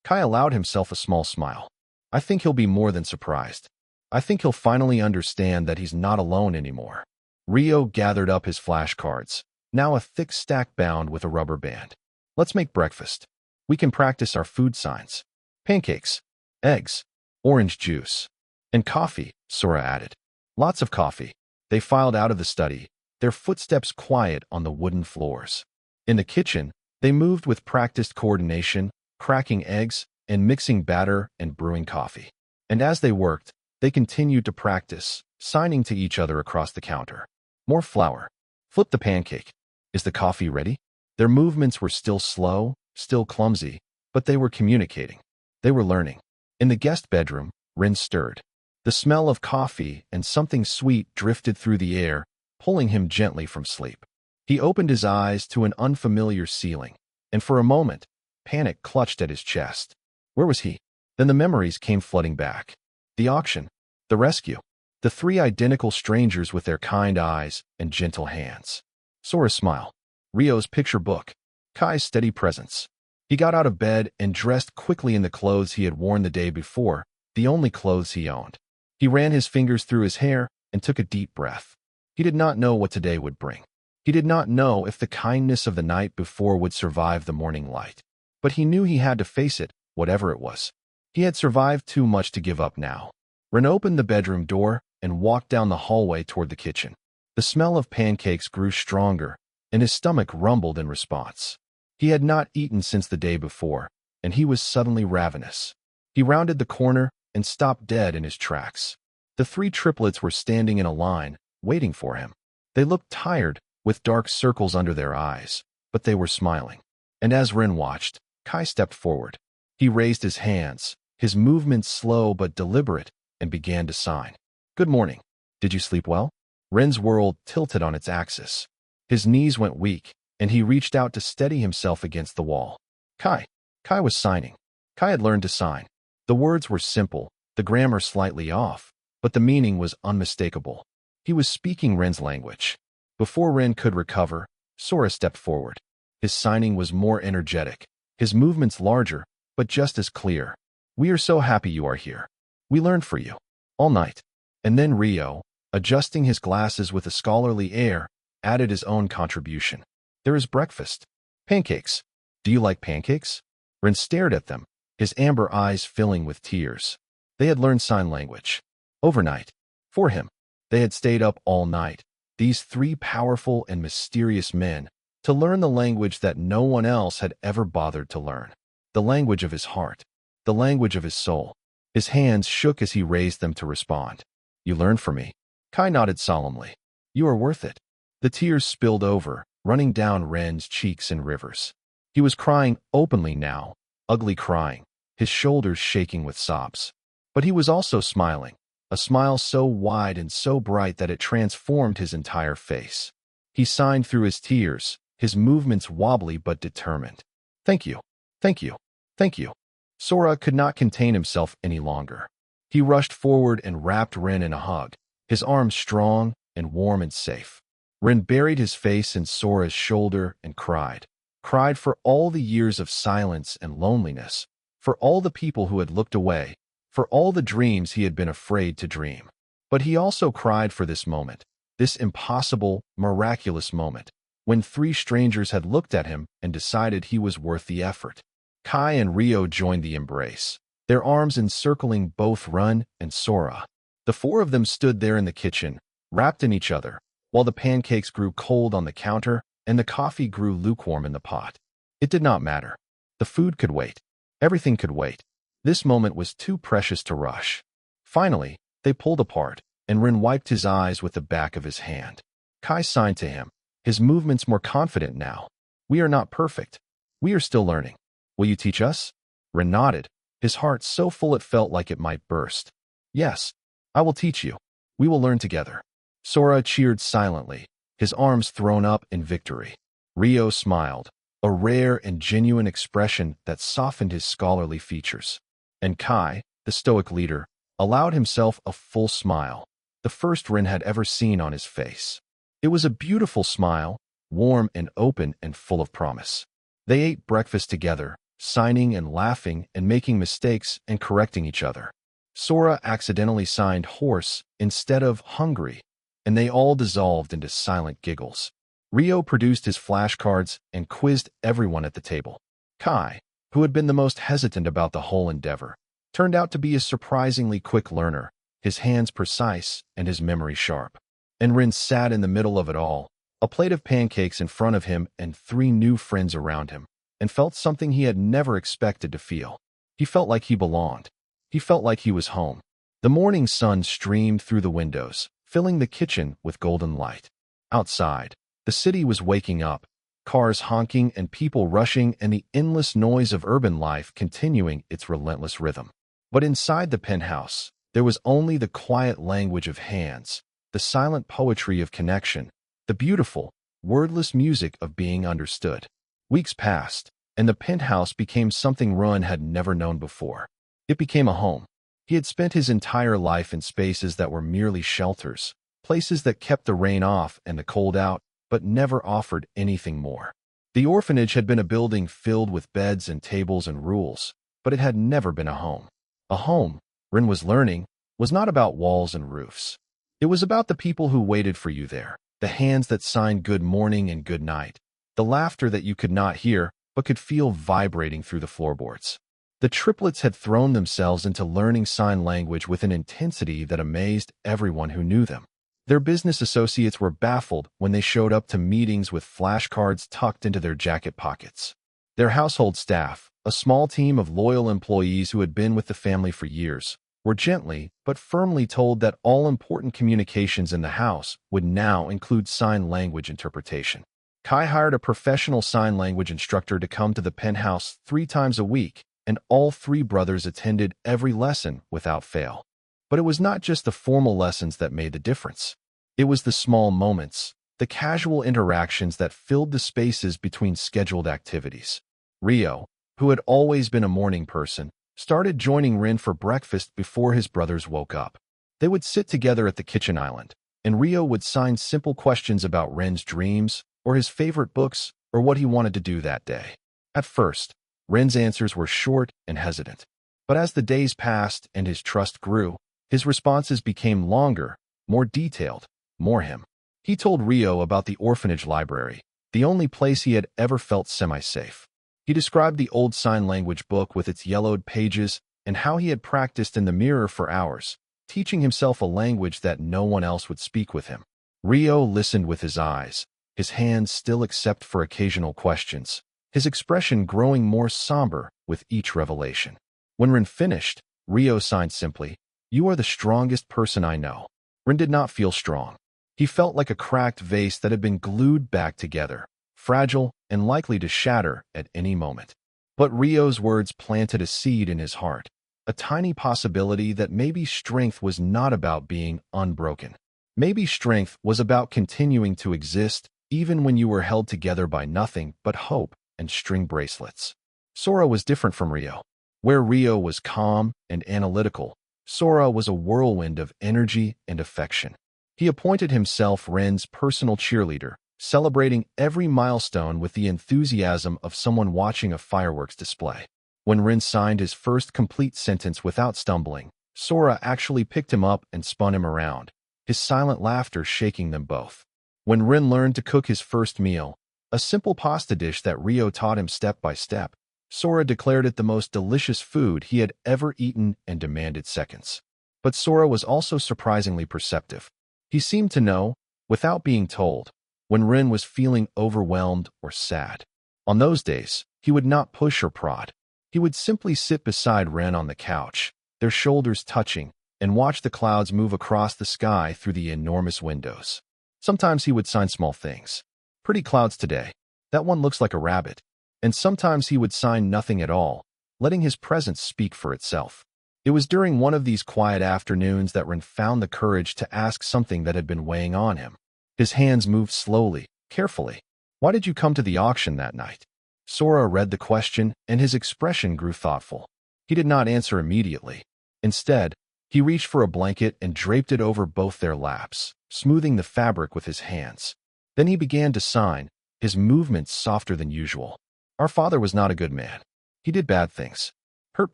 Kai allowed himself a small smile. I think he'll be more than surprised. I think he'll finally understand that he's not alone anymore. Rio gathered up his flashcards, now a thick stack bound with a rubber band. Let's make breakfast. We can practice our food signs. Pancakes, eggs, orange juice, and coffee, Sora added. Lots of coffee. They filed out of the study, their footsteps quiet on the wooden floors. In the kitchen, they moved with practiced coordination, cracking eggs and mixing batter and brewing coffee. And as they worked, they continued to practice, signing to each other across the counter. More flour. Flip the pancake. Is the coffee ready? Their movements were still slow, still clumsy, but they were communicating. They were learning. In the guest bedroom, Rin stirred. The smell of coffee and something sweet drifted through the air, pulling him gently from sleep. He opened his eyes to an unfamiliar ceiling, and for a moment, panic clutched at his chest. Where was he? Then the memories came flooding back. The auction, the rescue, the three identical strangers with their kind eyes and gentle hands. Sora's smile, Rio's picture book, Kai's steady presence. He got out of bed and dressed quickly in the clothes he had worn the day before, the only clothes he owned. He ran his fingers through his hair and took a deep breath. He did not know what today would bring. He did not know if the kindness of the night before would survive the morning light. But he knew he had to face it, whatever it was. He had survived too much to give up now. Rin opened the bedroom door and walked down the hallway toward the kitchen. The smell of pancakes grew stronger, and his stomach rumbled in response. He had not eaten since the day before, and he was suddenly ravenous. He rounded the corner and stopped dead in his tracks. The three triplets were standing in a line, waiting for him. They looked tired, with dark circles under their eyes, but they were smiling. And as Rin watched, Kai stepped forward. He raised his hands, his movements slow but deliberate, and began to sign. Good morning. Did you sleep well? Rin's world tilted on its axis. His knees went weak, and he reached out to steady himself against the wall. Kai. Kai was signing. Kai had learned to sign. The words were simple, the grammar slightly off, but the meaning was unmistakable. He was speaking Rin's language. Before Rin could recover, Sora stepped forward. His signing was more energetic, his movements larger, but just as clear. We are so happy you are here. We learned for you. All night. And then Rio, adjusting his glasses with a scholarly air, added his own contribution. There is breakfast. Pancakes. Do you like pancakes? Rin stared at them, his amber eyes filling with tears. They had learned sign language. Overnight. For him. They had stayed up all night, these three powerful and mysterious men, to learn the language that no one else had ever bothered to learn. The language of his heart. The language of his soul. His hands shook as he raised them to respond. You learned for me. Kai nodded solemnly. You are worth it. The tears spilled over, running down Ren's cheeks in rivers. He was crying openly now, ugly crying, his shoulders shaking with sobs. But he was also smiling, a smile so wide and so bright that it transformed his entire face. He signed through his tears, his movements wobbly but determined. Thank you. Thank you. Thank you. Sora could not contain himself any longer. He rushed forward and wrapped Rin in a hug, his arms strong and warm and safe. Rin buried his face in Sora's shoulder and cried. Cried for all the years of silence and loneliness, for all the people who had looked away, for all the dreams he had been afraid to dream. But he also cried for this moment, this impossible, miraculous moment, when three strangers had looked at him and decided he was worth the effort. Kai and Rio joined the embrace, their arms encircling both Rin and Sora. The four of them stood there in the kitchen, wrapped in each other, while the pancakes grew cold on the counter and the coffee grew lukewarm in the pot. It did not matter. The food could wait. Everything could wait. This moment was too precious to rush. Finally, they pulled apart, and Rin wiped his eyes with the back of his hand. Kai signed to him, his movements more confident now. We are not perfect. We are still learning. Will you teach us? Rin nodded, his heart so full it felt like it might burst. Yes, I will teach you. We will learn together. Sora cheered silently, his arms thrown up in victory. Rio smiled, a rare and genuine expression that softened his scholarly features. And Kai, the stoic leader, allowed himself a full smile, the first Rin had ever seen on his face. It was a beautiful smile, warm and open and full of promise. They ate breakfast together, signing and laughing and making mistakes and correcting each other. Sora accidentally signed horse instead of hungry, and they all dissolved into silent giggles. Rio produced his flashcards and quizzed everyone at the table. Kai, who had been the most hesitant about the whole endeavor, turned out to be a surprisingly quick learner, his hands precise and his memory sharp. And Rin sat in the middle of it all, a plate of pancakes in front of him and 3 new friends around him, and felt something he had never expected to feel. He felt like he belonged. He felt like he was home. The morning sun streamed through the windows, filling the kitchen with golden light. Outside, the city was waking up, cars honking and people rushing and the endless noise of urban life continuing its relentless rhythm. But inside the penthouse, there was only the quiet language of hands, the silent poetry of connection, the beautiful, wordless music of being understood. Weeks passed, and the penthouse became something Ron had never known before. It became a home. He had spent his entire life in spaces that were merely shelters, places that kept the rain off and the cold out, but never offered anything more. The orphanage had been a building filled with beds and tables and rules, but it had never been a home. A home, Rin was learning, was not about walls and roofs. It was about the people who waited for you there, the hands that signed good morning and good night, the laughter that you could not hear but could feel vibrating through the floorboards. The triplets had thrown themselves into learning sign language with an intensity that amazed everyone who knew them. Their business associates were baffled when they showed up to meetings with flashcards tucked into their jacket pockets. Their household staff, a small team of loyal employees who had been with the family for years, were gently but firmly told that all important communications in the house would now include sign language interpretation. Kai hired a professional sign language instructor to come to the penthouse 3 times a week, and all 3 brothers attended every lesson without fail. But it was not just the formal lessons that made the difference. It was the small moments, the casual interactions that filled the spaces between scheduled activities. Rio, who had always been a morning person, started joining Rin for breakfast before his brothers woke up. They would sit together at the kitchen island, and Rio would sign simple questions about Rin's dreams, or his favorite books, or what he wanted to do that day. At first, Rin's answers were short and hesitant. But as the days passed and his trust grew, his responses became longer, more detailed, more him. He told Rio about the orphanage library, the only place he had ever felt semi-safe. He described the old sign language book with its yellowed pages and how he had practiced in the mirror for hours, teaching himself a language that no one else would speak with him. Rio listened with his eyes, his hands still except for occasional questions, his expression growing more somber with each revelation. When Rin finished, Rio signed simply, "You are the strongest person I know." Rin did not feel strong. He felt like a cracked vase that had been glued back together, fragile and likely to shatter at any moment. But Rio's words planted a seed in his heart, a tiny possibility that maybe strength was not about being unbroken. Maybe strength was about continuing to exist even when you were held together by nothing but hope and string bracelets. Sora was different from Rio. Where Rio was calm and analytical, Sora was a whirlwind of energy and affection. He appointed himself Ren's personal cheerleader, celebrating every milestone with the enthusiasm of someone watching a fireworks display. When Ren signed his first complete sentence without stumbling, Sora actually picked him up and spun him around, his silent laughter shaking them both. When Ren learned to cook his first meal, a simple pasta dish that Rio taught him step by step, Sora declared it the most delicious food he had ever eaten and demanded seconds. But Sora was also surprisingly perceptive. He seemed to know, without being told, when Rin was feeling overwhelmed or sad. On those days, he would not push or prod. He would simply sit beside Rin on the couch, their shoulders touching, and watch the clouds move across the sky through the enormous windows. Sometimes he would sign small things. Pretty clouds today. That one looks like a rabbit. And sometimes he would sign nothing at all, letting his presence speak for itself. It was during one of these quiet afternoons that Rin found the courage to ask something that had been weighing on him. His hands moved slowly, carefully. "Why did you come to the auction that night?" Sora read the question, and his expression grew thoughtful. He did not answer immediately. Instead, he reached for a blanket and draped it over both their laps, smoothing the fabric with his hands. Then he began to sign, his movements softer than usual. "Our father was not a good man. He did bad things, hurt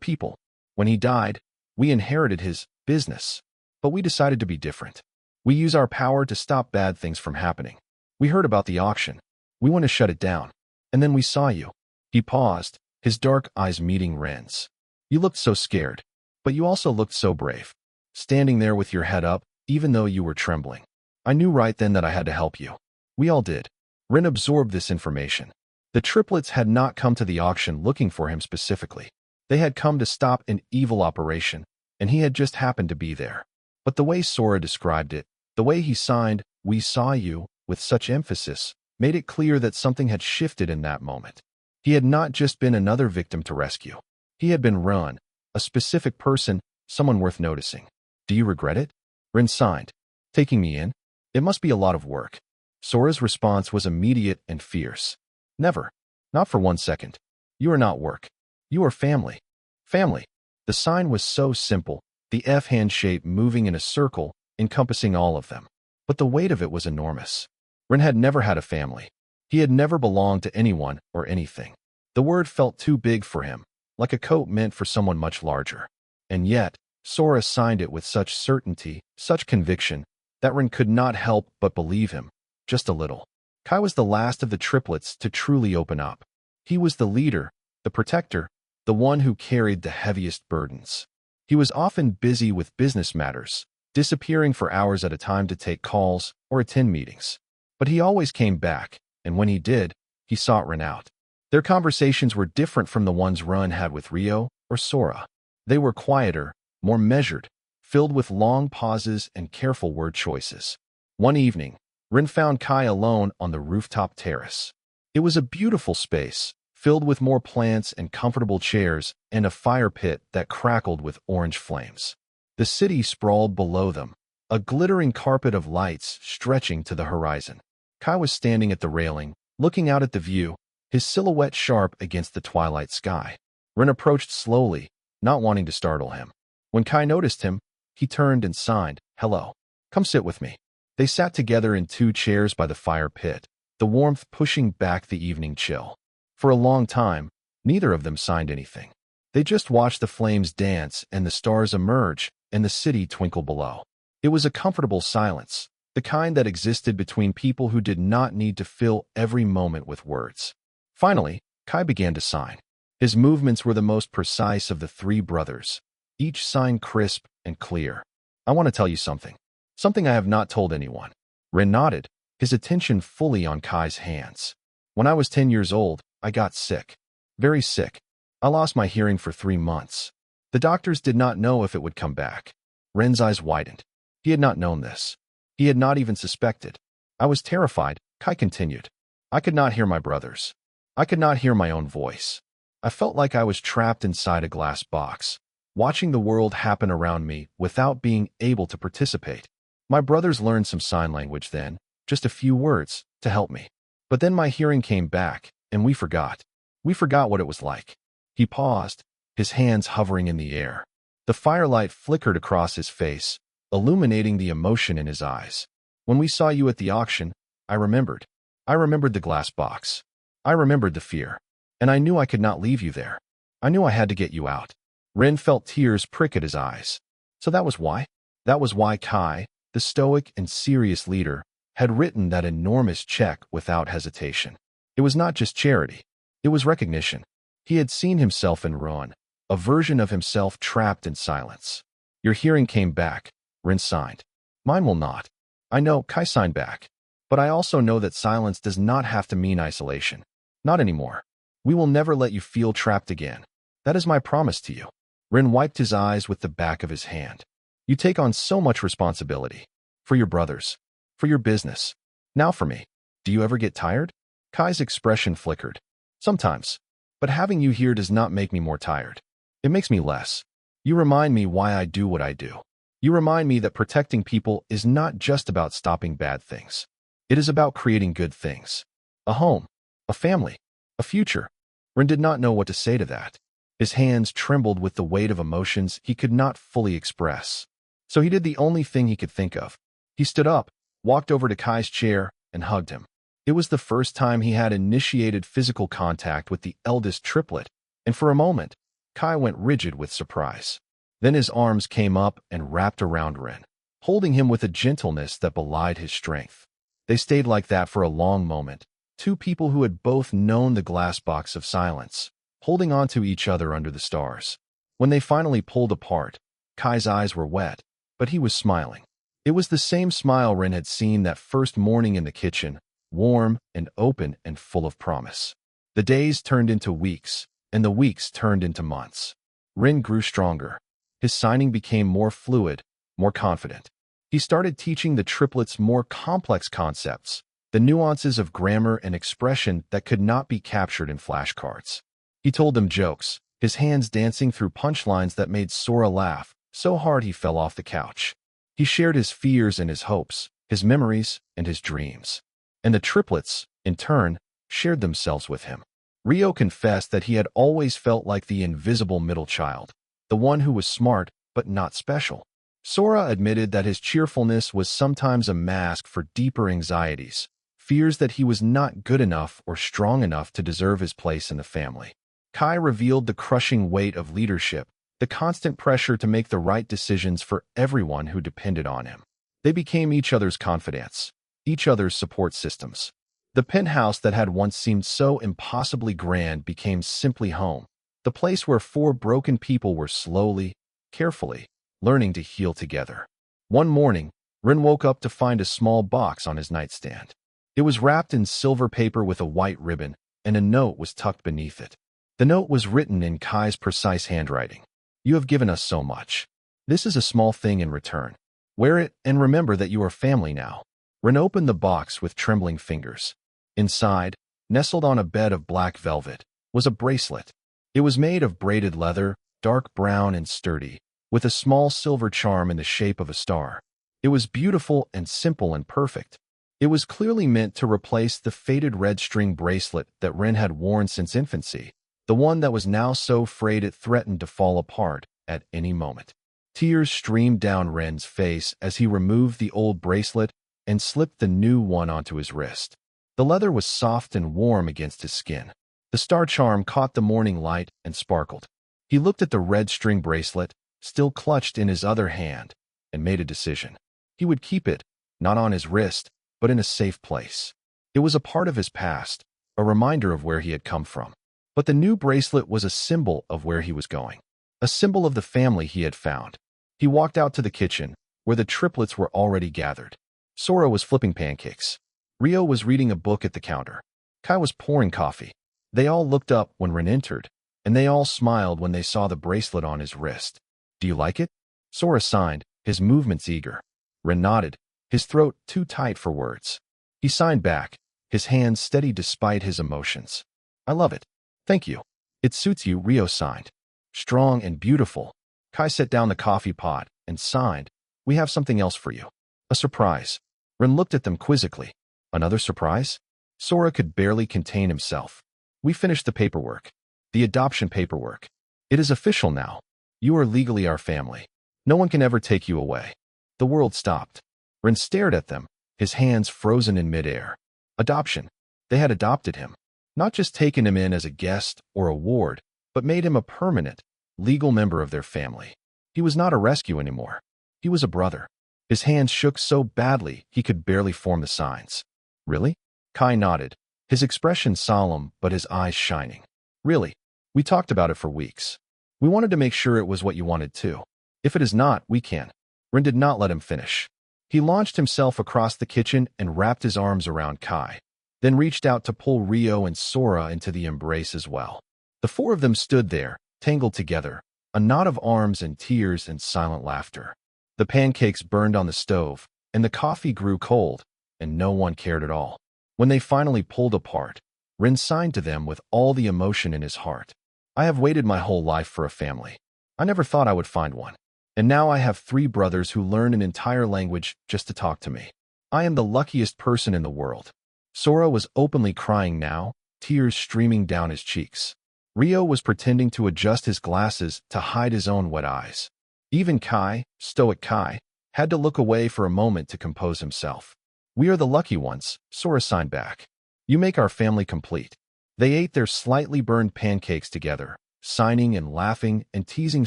people. When he died, we inherited his business, but we decided to be different. We use our power to stop bad things from happening. We heard about the auction. We want to shut it down. And then we saw you." He paused, his dark eyes meeting Ren's. "You looked so scared, but you also looked so brave, standing there with your head up, even though you were trembling. I knew right then that I had to help you. We all did." Ren absorbed this information. The triplets had not come to the auction looking for him specifically. They had come to stop an evil operation, and he had just happened to be there. But the way Sora described it, the way he signed, "We saw you," with such emphasis, made it clear that something had shifted in that moment. He had not just been another victim to rescue. He had been Ren, a specific person, someone worth noticing. "Do you regret it?" Ren signed. "Taking me in? It must be a lot of work." Sora's response was immediate and fierce. "Never. Not for 1 second. You are not work. You are family. Family." The sign was so simple, the F hand shape moving in a circle, encompassing all of them. But the weight of it was enormous. Ren had never had a family. He had never belonged to anyone or anything. The word felt too big for him, like a coat meant for someone much larger. And yet, Sora signed it with such certainty, such conviction, that Ren could not help but believe him, just a little. Kai was the last of the triplets to truly open up. He was the leader, the protector, the one who carried the heaviest burdens. He was often busy with business matters, disappearing for hours at a time to take calls or attend meetings. But he always came back, and when he did, he sought Ren out. Their conversations were different from the ones Ren had with Rio or Sora. They were quieter, more measured, filled with long pauses and careful word choices. One evening, Ren found Kai alone on the rooftop terrace. It was a beautiful space, filled with more plants and comfortable chairs and a fire pit that crackled with orange flames. The city sprawled below them, a glittering carpet of lights stretching to the horizon. Kai was standing at the railing, looking out at the view, his silhouette sharp against the twilight sky. Ren approached slowly, not wanting to startle him. When Kai noticed him, he turned and signed, "Hello. Come sit with me." They sat together in 2 chairs by the fire pit, the warmth pushing back the evening chill. For a long time, neither of them signed anything. They just watched the flames dance and the stars emerge and the city twinkle below. It was a comfortable silence, the kind that existed between people who did not need to fill every moment with words. Finally, Kai began to sign. His movements were the most precise of the 3 brothers, each sign crisp and clear. "I want to tell you something. Something I have not told anyone." Ren nodded, his attention fully on Kai's hands. "When I was 10 years old, I got sick. Very sick. I lost my hearing for 3 months. The doctors did not know if it would come back." Ren's eyes widened. He had not known this. He had not even suspected. "I was terrified," Kai continued. "I could not hear my brothers. I could not hear my own voice. I felt like I was trapped inside a glass box, watching the world happen around me without being able to participate. My brothers learned some sign language then, just a few words, to help me. But then my hearing came back, and we forgot. We forgot what it was like." He paused, his hands hovering in the air. The firelight flickered across his face, illuminating the emotion in his eyes. "When we saw you at the auction, I remembered. I remembered the glass box. I remembered the fear. And I knew I could not leave you there. I knew I had to get you out." Ren felt tears prick at his eyes. So that was why? That was why Kai, the stoic and serious leader, had written that enormous check without hesitation. It was not just charity. It was recognition. He had seen himself in ruin, a version of himself trapped in silence. "Your hearing came back," Ren signed. "Mine will not." "I know," Kai signed back. But I also know that silence does not have to mean isolation. Not anymore. We will never let you feel trapped again. That is my promise to you." Rin wiped his eyes with the back of his hand. "You take on so much responsibility. For your brothers. For your business. Now for me. Do you ever get tired?" Kai's expression flickered. "Sometimes. But having you here does not make me more tired. It makes me less. You remind me why I do what I do. You remind me that protecting people is not just about stopping bad things. It is about creating good things. A home. A family. A future." Rin did not know what to say to that. His hands trembled with the weight of emotions he could not fully express. So he did the only thing he could think of. He stood up, walked over to Kai's chair, and hugged him. It was the first time he had initiated physical contact with the eldest triplet, and for a moment, Kai went rigid with surprise. Then his arms came up and wrapped around Rin, holding him with a gentleness that belied his strength. They stayed like that for a long moment, two people who had both known the glass box of silence, holding on to each other under the stars. When they finally pulled apart, Kai's eyes were wet, but he was smiling. It was the same smile Rin had seen that first morning in the kitchen, warm and open and full of promise. The days turned into weeks, and the weeks turned into months. Rin grew stronger. His signing became more fluid, more confident. He started teaching the triplets more complex concepts, the nuances of grammar and expression that could not be captured in flashcards. He told them jokes, his hands dancing through punchlines that made Sora laugh so hard he fell off the couch. He shared his fears and his hopes, his memories and his dreams. And the triplets, in turn, shared themselves with him. Rio confessed that he had always felt like the invisible middle child, the one who was smart but not special. Sora admitted that his cheerfulness was sometimes a mask for deeper anxieties, fears that he was not good enough or strong enough to deserve his place in the family. Kai revealed the crushing weight of leadership, the constant pressure to make the right decisions for everyone who depended on him. They became each other's confidants, each other's support systems. The penthouse that had once seemed so impossibly grand became simply home, the place where four broken people were slowly, carefully, learning to heal together. One morning, Rin woke up to find a small box on his nightstand. It was wrapped in silver paper with a white ribbon, and a note was tucked beneath it. The note was written in Kai's precise handwriting. "You have given us so much. This is a small thing in return. Wear it and remember that you are family now." Rin opened the box with trembling fingers. Inside, nestled on a bed of black velvet, was a bracelet. It was made of braided leather, dark brown and sturdy, with a small silver charm in the shape of a star. It was beautiful and simple and perfect. It was clearly meant to replace the faded red string bracelet that Rin had worn since infancy, the one that was now so frayed it threatened to fall apart at any moment. Tears streamed down Rin's face as he removed the old bracelet and slipped the new one onto his wrist. The leather was soft and warm against his skin. The star charm caught the morning light and sparkled. He looked at the red string bracelet, still clutched in his other hand, and made a decision. He would keep it, not on his wrist, but in a safe place. It was a part of his past, a reminder of where he had come from. But the new bracelet was a symbol of where he was going, a symbol of the family he had found. He walked out to the kitchen, where the triplets were already gathered. Sora was flipping pancakes. Rio was reading a book at the counter. Kai was pouring coffee. They all looked up when Rin entered, and they all smiled when they saw the bracelet on his wrist. "Do you like it?" Sora signed, his movements eager. Rin nodded, his throat too tight for words. He signed back, his hands steady despite his emotions. "I love it. Thank you. It suits you," Rio signed. "Strong and beautiful." Kai set down the coffee pot and signed, "We have something else for you. A surprise." Rin looked at them quizzically. "Another surprise?" Sora could barely contain himself. "We finished the paperwork. The adoption paperwork. It is official now. You are legally our family. No one can ever take you away." The world stopped. Rin stared at them, his hands frozen in midair. Adoption. They had adopted him. Not just taken him in as a guest or a ward, but made him a permanent, legal member of their family. He was not a rescue anymore. He was a brother. His hands shook so badly he could barely form the signs. "Really?" Kai nodded, his expression solemn but his eyes shining. "Really. We talked about it for weeks. We wanted to make sure it was what you wanted too. If it is not, we can." Rin did not let him finish. He launched himself across the kitchen and wrapped his arms around Kai, then reached out to pull Rio and Sora into the embrace as well. The four of them stood there, tangled together, a knot of arms and tears and silent laughter. The pancakes burned on the stove, and the coffee grew cold, and no one cared at all. When they finally pulled apart, Rin signed to them with all the emotion in his heart. I have waited my whole life for a family. I never thought I would find one. And now I have 3 brothers who learn an entire language just to talk to me. I am the luckiest person in the world. Sora was openly crying now, tears streaming down his cheeks. Rio was pretending to adjust his glasses to hide his own wet eyes. Even Kai, stoic Kai, had to look away for a moment to compose himself. We are the lucky ones, Sora signed back. You make our family complete. They ate their slightly burned pancakes together, signing and laughing and teasing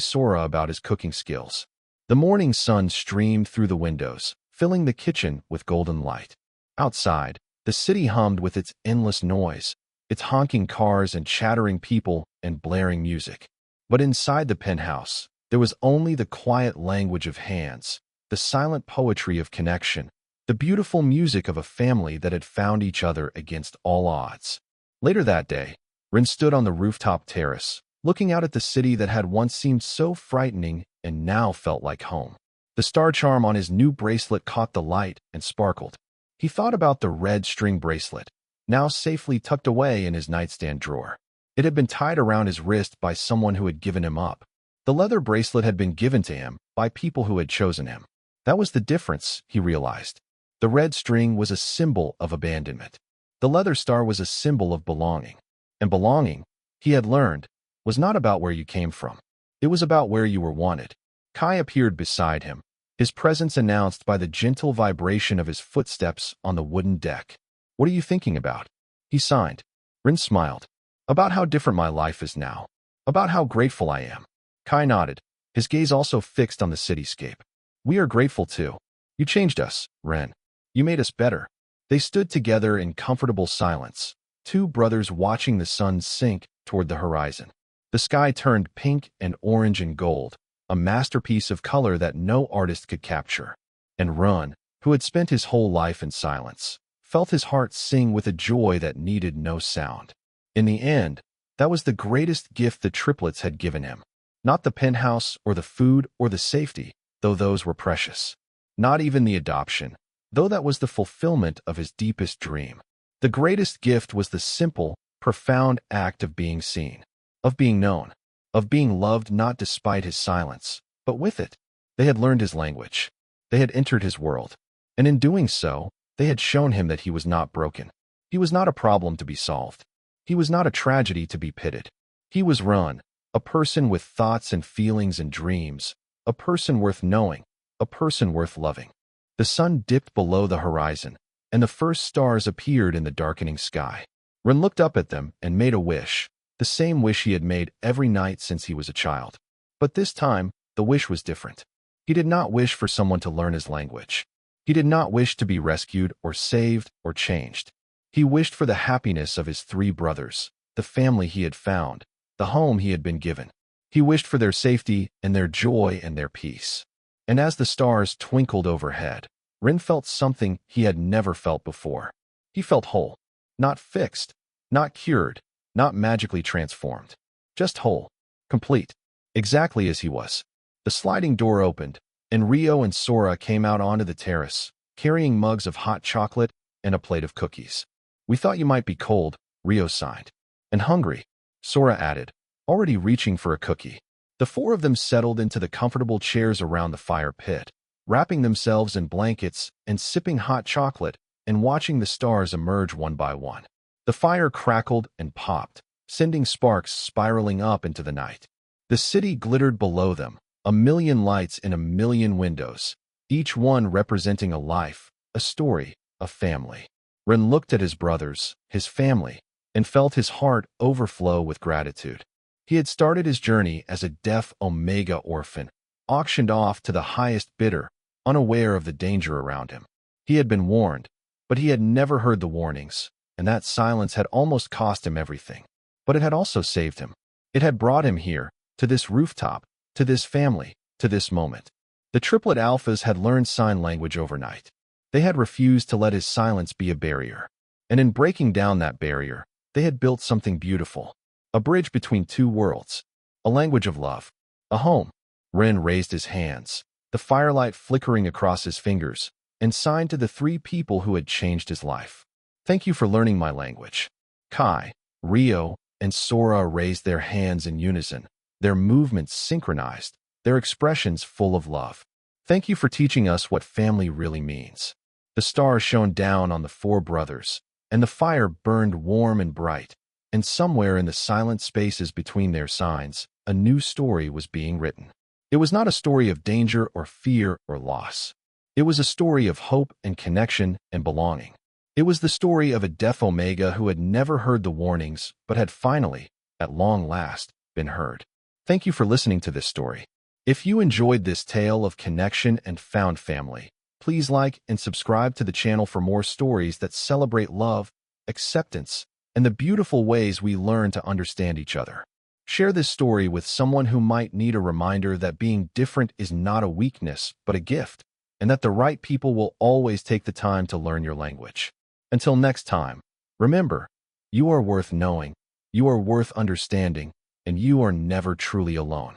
Sora about his cooking skills. The morning sun streamed through the windows, filling the kitchen with golden light. Outside, the city hummed with its endless noise, its honking cars and chattering people and blaring music. But inside the penthouse, there was only the quiet language of hands, the silent poetry of connection, the beautiful music of a family that had found each other against all odds. Later that day, Rin stood on the rooftop terrace, looking out at the city that had once seemed so frightening and now felt like home. The star charm on his new bracelet caught the light and sparkled. He thought about the red string bracelet, now safely tucked away in his nightstand drawer. It had been tied around his wrist by someone who had given him up. The leather bracelet had been given to him by people who had chosen him. That was the difference, he realized. The red string was a symbol of abandonment. The leather star was a symbol of belonging. And belonging, he had learned, was not about where you came from. It was about where you were wanted. Kai appeared beside him, his presence announced by the gentle vibration of his footsteps on the wooden deck. What are you thinking about? He signed. Rin smiled. About how different my life is now. About how grateful I am. Kai nodded, his gaze also fixed on the cityscape. We are grateful too. You changed us, Ren. You made us better. They stood together in comfortable silence, 2 brothers watching the sun sink toward the horizon. The sky turned pink and orange and gold, a masterpiece of color that no artist could capture. And Ren, who had spent his whole life in silence, felt his heart sing with a joy that needed no sound. In the end, that was the greatest gift the triplets had given him. Not the penthouse or the food or the safety, though those were precious. Not even the adoption, though that was the fulfillment of his deepest dream. The greatest gift was the simple, profound act of being seen, of being known, of being loved not despite his silence, but with it. They had learned his language. They had entered his world. And in doing so, they had shown him that he was not broken. He was not a problem to be solved. He was not a tragedy to be pitied. He was Ron, a person with thoughts and feelings and dreams, a person worth knowing, a person worth loving. The sun dipped below the horizon, and the first stars appeared in the darkening sky. Ren looked up at them and made a wish, the same wish he had made every night since he was a child. But this time, the wish was different. He did not wish for someone to learn his language. He did not wish to be rescued or saved or changed. He wished for the happiness of his 3 brothers, the family he had found, the home he had been given. He wished for their safety and their joy and their peace. And as the stars twinkled overhead, Ren felt something he had never felt before. He felt whole, not fixed, not cured, not magically transformed. Just whole, complete, exactly as he was. The sliding door opened, and Rio and Sora came out onto the terrace, carrying mugs of hot chocolate and a plate of cookies. We thought you might be cold, Rio sighed. And hungry, Sora added, already reaching for a cookie. The 4 of them settled into the comfortable chairs around the fire pit, wrapping themselves in blankets and sipping hot chocolate and watching the stars emerge one by one. The fire crackled and popped, sending sparks spiraling up into the night. The city glittered below them, a million lights in a million windows, each one representing a life, a story, a family. Ren looked at his brothers, his family, and felt his heart overflow with gratitude. He had started his journey as a deaf Omega orphan, auctioned off to the highest bidder, unaware of the danger around him. He had been warned, but he had never heard the warnings, and that silence had almost cost him everything. But it had also saved him. It had brought him here, to this rooftop, to this family, to this moment. The Triplet Alphas had learned sign language overnight. They had refused to let his silence be a barrier. And in breaking down that barrier, they had built something beautiful. A bridge between two worlds. A language of love. A home. Ren raised his hands, the firelight flickering across his fingers, and signed to the three people who had changed his life. Thank you for learning my language. Kai, Rio, and Sora raised their hands in unison, their movements synchronized, their expressions full of love. Thank you for teaching us what family really means. The stars shone down on the four brothers, and the fire burned warm and bright, and somewhere in the silent spaces between their signs, a new story was being written. It was not a story of danger or fear or loss. It was a story of hope and connection and belonging. It was the story of a deaf Omega who had never heard the warnings, but had finally, at long last, been heard. Thank you for listening to this story. If you enjoyed this tale of connection and found family, please like and subscribe to the channel for more stories that celebrate love, acceptance, and the beautiful ways we learn to understand each other. Share this story with someone who might need a reminder that being different is not a weakness, but a gift, and that the right people will always take the time to learn your language. Until next time, remember, you are worth knowing, you are worth understanding, and you are never truly alone.